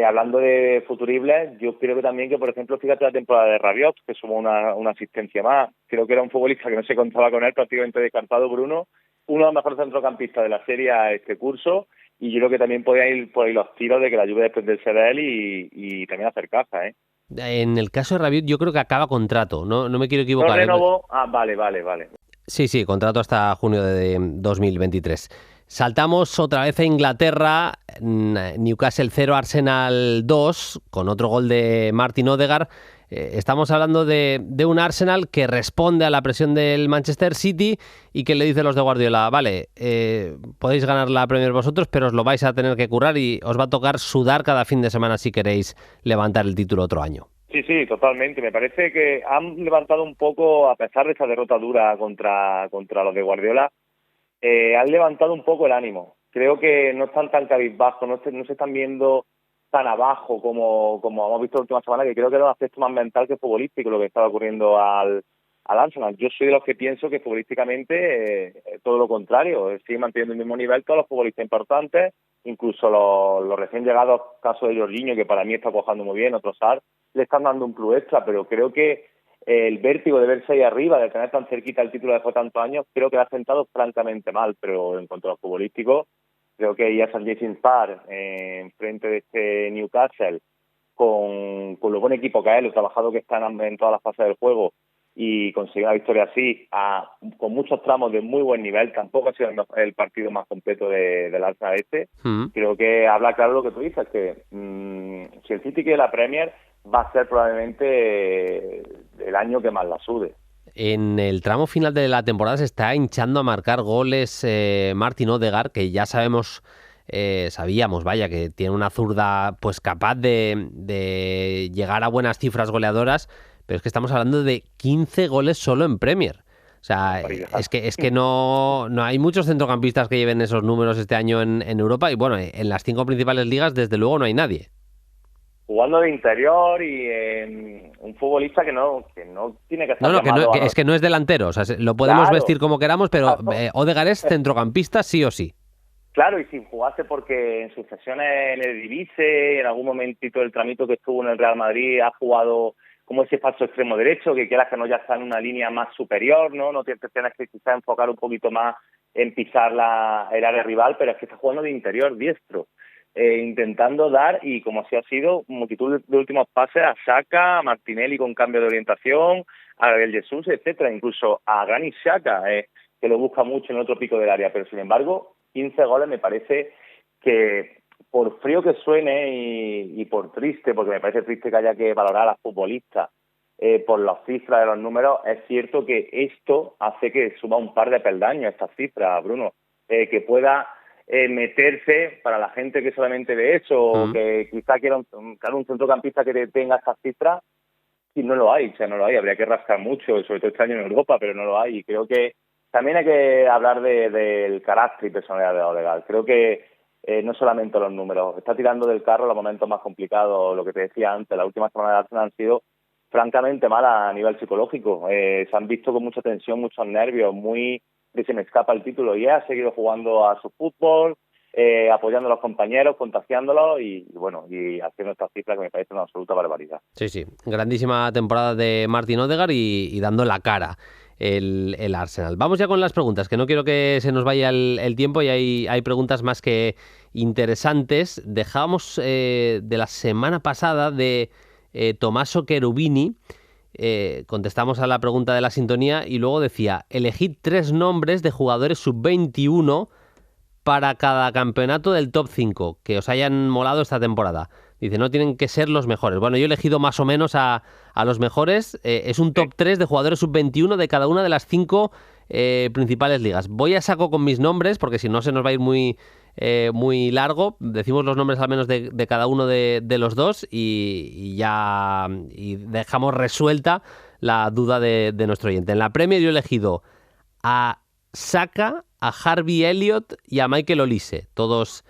Hablando de futuribles, yo creo que también que, por ejemplo, fíjate la temporada de Rabiot, que sumó una asistencia más. Creo que era un futbolista que no se contaba con él, prácticamente descartado, Bruno, uno de los mejores centrocampistas de la serie a este curso, y yo creo que también podía ir por ahí los tiros de que la Juve desprenderse de él y también hacer caja, ¿eh?
En el caso de Rabiot yo creo que acaba contrato, no me quiero equivocar.
¿No renovó? Vale.
Sí, contrato hasta junio de 2023. Saltamos otra vez a Inglaterra, Newcastle 0, Arsenal 2, con otro gol de Martin Odegaard. Estamos hablando de un Arsenal que responde a la presión del Manchester City y que le dice a los de Guardiola, vale, podéis ganar la Premier vosotros, pero os lo vais a tener que currar y os va a tocar sudar cada fin de semana si queréis levantar el título otro año.
Sí, totalmente. Me parece que han levantado un poco, a pesar de esa derrota dura contra los de Guardiola, han levantado un poco el ánimo. creo que no están tan cabizbajos, no se están viendo tan abajo como hemos visto la última semana, que creo que era un aspecto más mental que futbolístico lo que estaba ocurriendo al Arsenal. Yo soy de los que pienso que futbolísticamente todo lo contrario, sigue manteniendo el mismo nivel todos los futbolistas importantes, incluso los recién llegados, caso de Jorginho, que para mí está cuajando muy bien, otros le están dando un plus extra, pero creo que el vértigo de verse ahí arriba, de tener tan cerquita el título después de tantos años, creo que le ha sentado francamente mal, pero en cuanto a los futbolísticos, creo que ya San Jason Park, en frente de este Newcastle, con lo buen equipo que es, lo trabajado que están en todas las fases del juego, y conseguir una victoria así, con muchos tramos de muy buen nivel, tampoco ha sido el partido más completo del Arsenal Creo que habla claro lo que tú dices, que si el City quiere la Premier, va a ser probablemente el año que más la sude.
En el tramo final de la temporada se está hinchando a marcar goles Martin Odegaard, que ya sabíamos, que tiene una zurda pues capaz de llegar a buenas cifras goleadoras, pero es que estamos hablando de 15 goles solo en Premier. O sea, es que no hay muchos centrocampistas que lleven esos números este año en Europa, y bueno, en las 5 principales ligas desde luego no hay nadie.
Jugando de interior y un futbolista que no tiene que estar
es que no es delantero, o sea, lo podemos vestir como queramos, pero Odegaard es centrocampista sí o sí.
Claro, y sin jugarse, porque en sus sesiones en el Eredivisie, en algún momentito del tramito que estuvo en el Real Madrid, ha jugado como ese falso extremo derecho, que quieras que no ya está en una línea más superior, no tienes que quizás enfocar un poquito más en pisar el área rival, pero es que está jugando de interior diestro. Intentando dar, y como así ha sido, multitud de últimos pases a Xhaka, a Martinelli con cambio de orientación, a Gabriel Jesús, etcétera, incluso a Granit Xhaka, que lo busca mucho en otro pico del área, pero sin embargo 15 goles me parece que, por frío que suene y por triste, porque me parece triste que haya que valorar a los futbolistas por las cifras de los números, es cierto que esto hace que suba un par de peldaños a estas cifras, Bruno, que pueda meterse para la gente que solamente ve eso, o que quizá quiera un centrocampista que tenga estas cifras, y no lo hay, habría que rascar mucho, sobre todo este año en Europa, pero no lo hay, y creo que también hay que hablar del carácter y personalidad de Odegaard. Creo que no solamente los números, está tirando del carro los momentos más complicados, lo que te decía antes, las últimas semanas de Arsenal han sido francamente malas a nivel psicológico, se han visto con mucha tensión, muchos nervios, que se me escapa el título, y ha seguido jugando a su fútbol, apoyando a los compañeros, contagiándolos y haciendo estas cifras que me parece una absoluta barbaridad.
Sí, grandísima temporada de Martin Odegaard y dando la cara el Arsenal. Vamos ya con las preguntas, que no quiero que se nos vaya el tiempo, y hay preguntas más que interesantes. Dejábamos de la semana pasada de Tommaso Cherubini. Contestamos a la pregunta de la sintonía y luego decía: elegid 3 nombres de jugadores sub-21 para cada campeonato del top 5 que os hayan molado esta temporada. Dice, no tienen que ser los mejores. Bueno, yo he elegido más o menos a los mejores. Es un top 3 de jugadores sub-21 de cada una de las 5 principales ligas. Voy a saco con mis nombres, porque si no se nos va a ir muy largo. Decimos los nombres al menos de cada uno de los dos y dejamos resuelta la duda de nuestro oyente. En la Premier yo he elegido a Saka, a Harvey Elliott y a Michael Olise, todos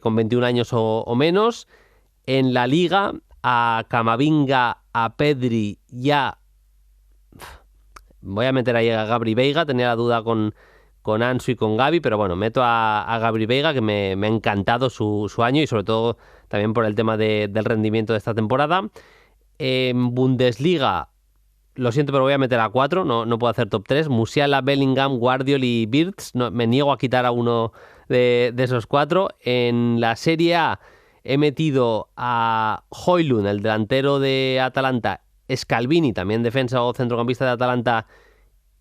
con 21 años o menos. En la Liga a Camavinga, a Pedri y voy a meter ahí a Gabri Veiga. Tenía la duda con Ansu y con Gavi, pero bueno, meto a Gabri Veiga, que me ha encantado su año, y sobre todo también por el tema del rendimiento de esta temporada. En Bundesliga, lo siento, pero voy a meter a 4, no puedo hacer top 3. Musiala, Bellingham, Guardiol y Wirtz. Me niego a quitar a uno de esos 4. En la Serie A he metido a Højlund, el delantero de Atalanta, Scalvini, también defensa o centrocampista de Atalanta,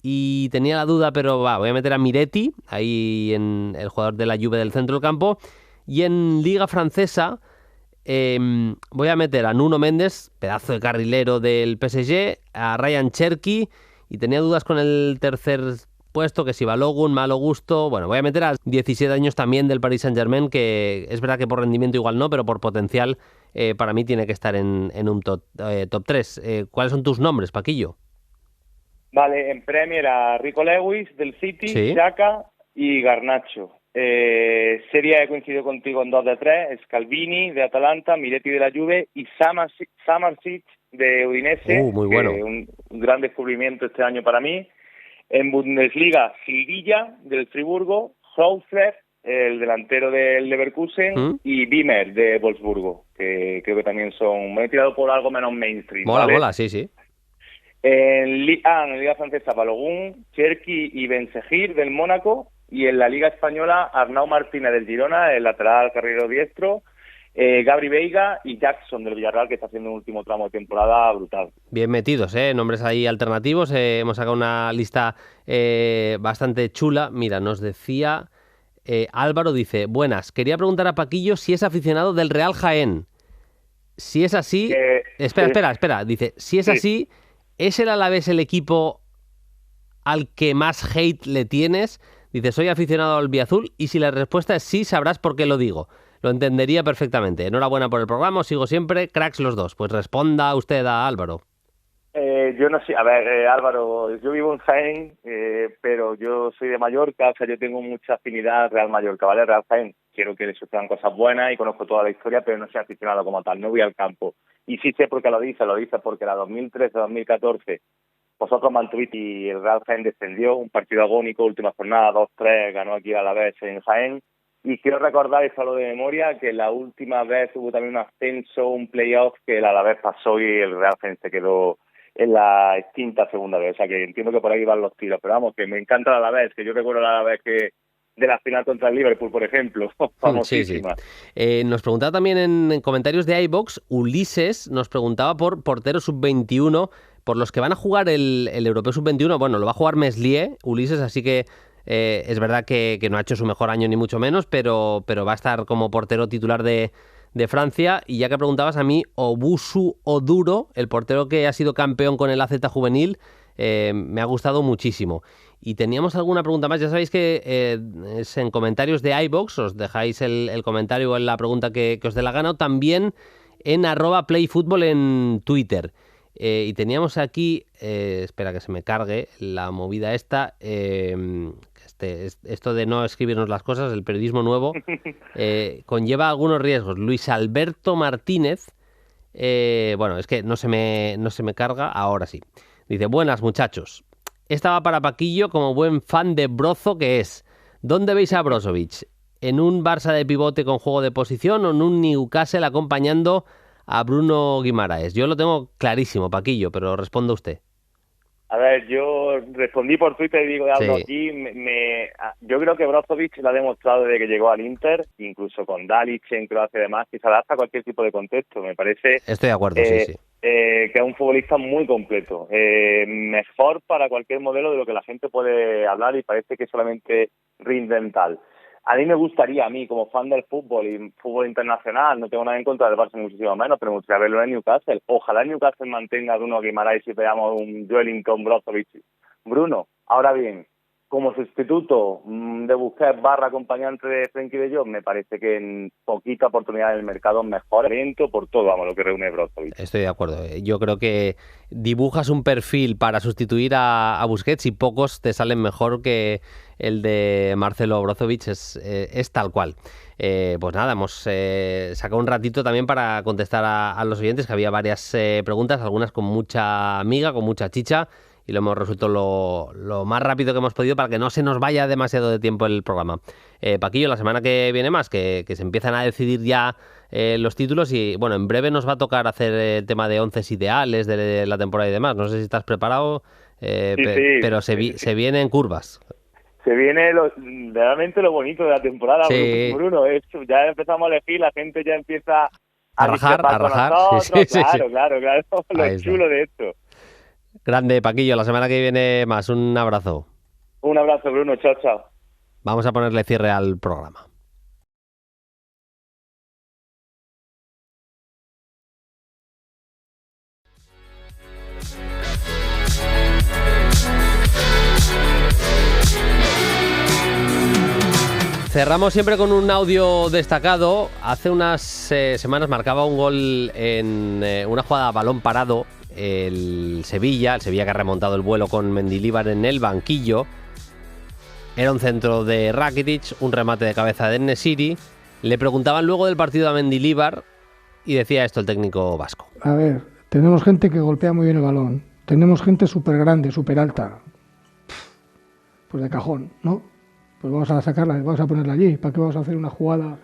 y tenía la duda, pero voy a meter a Miretti, ahí en el jugador de la Juve del centro del campo. Y en Liga Francesa voy a meter a Nuno Méndez, pedazo de carrilero del PSG, a Ryan Cherki, y tenía dudas con el tercer puesto, que si Balogun, Malo Gusto. Bueno, voy a meter a 17 años también del Paris Saint-Germain, que es verdad que por rendimiento igual no, pero por potencial para mí tiene que estar en un top 3. ¿Cuáles son tus nombres, Paquillo?
Vale, en Premier a Rico Lewis del City,
¿Sí?
Xhaka y Garnacho. Serie he coincidido contigo en 2 de 3, Scalvini de Atalanta, Miretti de la Juve y Samardzic de Udinese,
muy bueno.
Un gran descubrimiento este año para mí. En Bundesliga, Silvilla del Friburgo, Hausler, el delantero del Leverkusen, y Wimmer de Wolfsburgo, que creo que también son... Me he tirado por algo menos mainstream.
Mola, sí.
En la Liga Francesa, Balogun, Cherki y Benzegir del Mónaco, y en la Liga Española, Arnau Martínez del Girona, el lateral carrilero diestro, Gabri Veiga y Jackson del Villarreal, que está haciendo un último tramo de temporada brutal.
Bien metidos, nombres ahí alternativos. Hemos sacado una lista bastante chula. Mira, nos decía Álvaro, dice: buenas, quería preguntar a Paquillo si es aficionado del Real Jaén. Si es así... Espera. Dice, si es así, ¿es el Alavés el equipo al que más hate le tienes? Dice, soy aficionado al Biazul, y si la respuesta es sí, sabrás por qué lo digo. Lo entendería perfectamente. Enhorabuena por el programa, os sigo siempre, cracks los dos. Pues responda usted a Álvaro.
Yo no sé, a ver, Álvaro, yo vivo en Jaén, pero yo soy de Mallorca, o sea, yo tengo mucha afinidad Real Mallorca, ¿vale? Real Jaén, quiero que le sucedan cosas buenas y conozco toda la historia, pero no soy aficionado como tal, no voy al campo. Y sí sé por qué lo dice porque la 2013-2014 vosotros mantuviste y el Real Jaén descendió, un partido agónico, última jornada, 2-3, ganó aquí a la vez en Jaén. Y quiero recordar, y solo de memoria, que la última vez hubo también un ascenso, un playoff, que el Alavés pasó y el Real Jaén se quedó en la extinta segunda vez. O sea que entiendo que por ahí van los tiros. Pero vamos, que me encanta el Alavés, que yo recuerdo el Alavés que de la final contra el Liverpool, por ejemplo. Famosísima.
Sí. Nos preguntaba también en comentarios de iVox, Ulises nos preguntaba por portero sub-21, por los que van a jugar el Europeo sub-21. Bueno, lo va a jugar Meslier, Ulises, así que es verdad que no ha hecho su mejor año ni mucho menos, pero va a estar como portero titular de Francia. Y ya que preguntabas a mí, Obusu Oduro, el portero que ha sido campeón con el AZ juvenil, me ha gustado muchísimo. Y teníamos alguna pregunta más. Ya sabéis que es en comentarios de iVox, os dejáis el comentario o la pregunta que os dé la gana, o también en @playfutbol en Twitter. Y teníamos aquí, espera que se me cargue la movida esta, esto de no escribirnos las cosas, el periodismo nuevo, conlleva algunos riesgos. Luis Alberto Martínez, bueno, es que no se me carga, ahora sí. Dice, buenas muchachos, esta va para Paquillo como buen fan de Brozo que es. ¿Dónde veis a Brozovic? ¿En un Barça de pivote con juego de posición o en un Newcastle acompañando a Bruno Guimaraes? Yo lo tengo clarísimo, Paquillo, pero responda usted.
A ver, yo respondí por Twitter y digo algo aquí. Yo creo que Brozovic lo ha demostrado desde que llegó al Inter, incluso con Dalic en Croacia y demás, que se adapta a cualquier tipo de contexto. Me parece...
Estoy de acuerdo, sí.
Que es un futbolista muy completo. Mejor para cualquier modelo de lo que la gente puede hablar y parece que solamente rinde en tal. A mí me gustaría, como fan del fútbol y fútbol internacional, no tengo nada en contra del Barça muchísimo menos, pero me gustaría verlo en Newcastle. Ojalá el Newcastle mantenga a Bruno Guimaraes y veamos un Joelinton, Brozovic. Bruno, ahora bien, como sustituto de Busquets / acompañante de Frenkie de Jong, me parece que en poquita oportunidad en el mercado mejor evento por todo, lo que reúne Brozovic.
Estoy de acuerdo. Yo creo que dibujas un perfil para sustituir a Busquets y pocos te salen mejor que el de Marcelo Brozovic, es tal cual. Pues nada, hemos sacado un ratito también para contestar a los oyentes, que había varias preguntas, algunas con mucha miga, con mucha chicha, y lo hemos resuelto lo más rápido que hemos podido para que no se nos vaya demasiado de tiempo el programa. Paquillo, la semana que viene más, que se empiezan a decidir ya los títulos y, bueno, en breve nos va a tocar hacer el tema de 11 ideales de la temporada y demás. No sé si estás preparado, pero se viene en curvas.
Se viene realmente lo bonito de la temporada,
sí.
Bruno. Ya empezamos a elegir, la gente ya empieza a
rajar.
Sí. Claro. Lo chulo de esto.
Grande, Paquillo, la semana que viene más. Un abrazo.
Un abrazo, Bruno. Chao.
Vamos a ponerle cierre al programa. Cerramos siempre con un audio destacado. Hace unas semanas marcaba un gol en una jugada a balón parado el Sevilla que ha remontado el vuelo con Mendilibar en el banquillo. Era un centro de Rakitic, un remate de cabeza de En-Nesyri. Le preguntaban luego del partido a Mendilibar y decía esto el técnico vasco.
A ver, tenemos gente que golpea muy bien el balón. Tenemos gente súper grande, súper alta. Pues de cajón, ¿no? Pues vamos a sacarla, vamos a ponerla allí. ¿Para qué vamos a hacer una jugada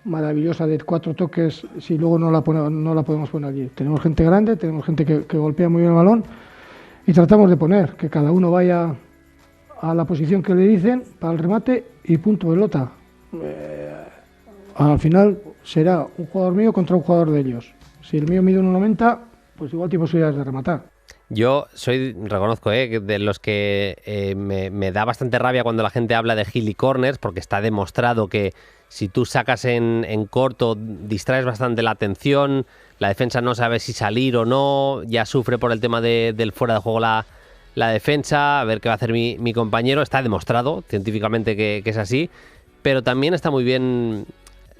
maravillosa de 4 toques si luego no la podemos poner allí? Tenemos gente grande, tenemos gente que golpea muy bien el balón y tratamos de poner que cada uno vaya a la posición que le dicen para el remate y punto, pelota. Al final será un jugador mío contra un jugador de ellos. Si el mío mide 1,90, pues igual tiene posibilidades de rematar.
Yo reconozco, de los que me da bastante rabia cuando la gente habla de Gilly Corners, porque está demostrado que si tú sacas en corto, distraes bastante la atención, la defensa no sabe si salir o no, ya sufre por el tema del fuera de juego la defensa, a ver qué va a hacer mi compañero. Está demostrado científicamente que es así, pero también está muy bien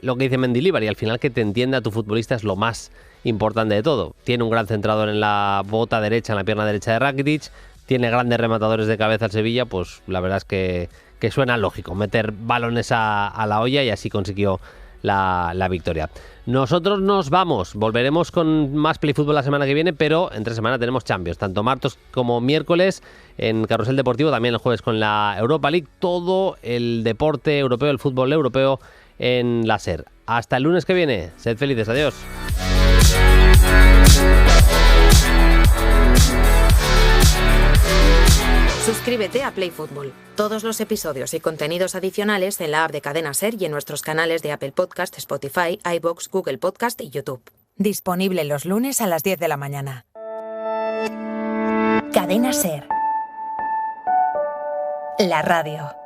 lo que dice Mendilibar, y al final que te entienda tu futbolista es lo más importante de todo. Tiene un gran centrador en la bota derecha, en la pierna derecha de Rakitic, tiene grandes rematadores de cabeza al Sevilla, pues la verdad es que suena lógico meter balones a la olla, y así consiguió la victoria. Nosotros nos vamos, volveremos con más Play Fútbol la semana que viene, pero entre semana tenemos Champions, tanto martes como miércoles en Carrusel Deportivo, también el jueves con la Europa League, todo el deporte europeo, el fútbol europeo en la SER. Hasta el lunes que viene, sed felices, adiós.
Suscríbete a Play Fútbol. Todos los episodios y contenidos adicionales en la app de Cadena SER y en nuestros canales de Apple Podcast, Spotify, iVoox, Google Podcast y YouTube. Disponible los lunes a las 10 de la mañana. Cadena SER. La radio.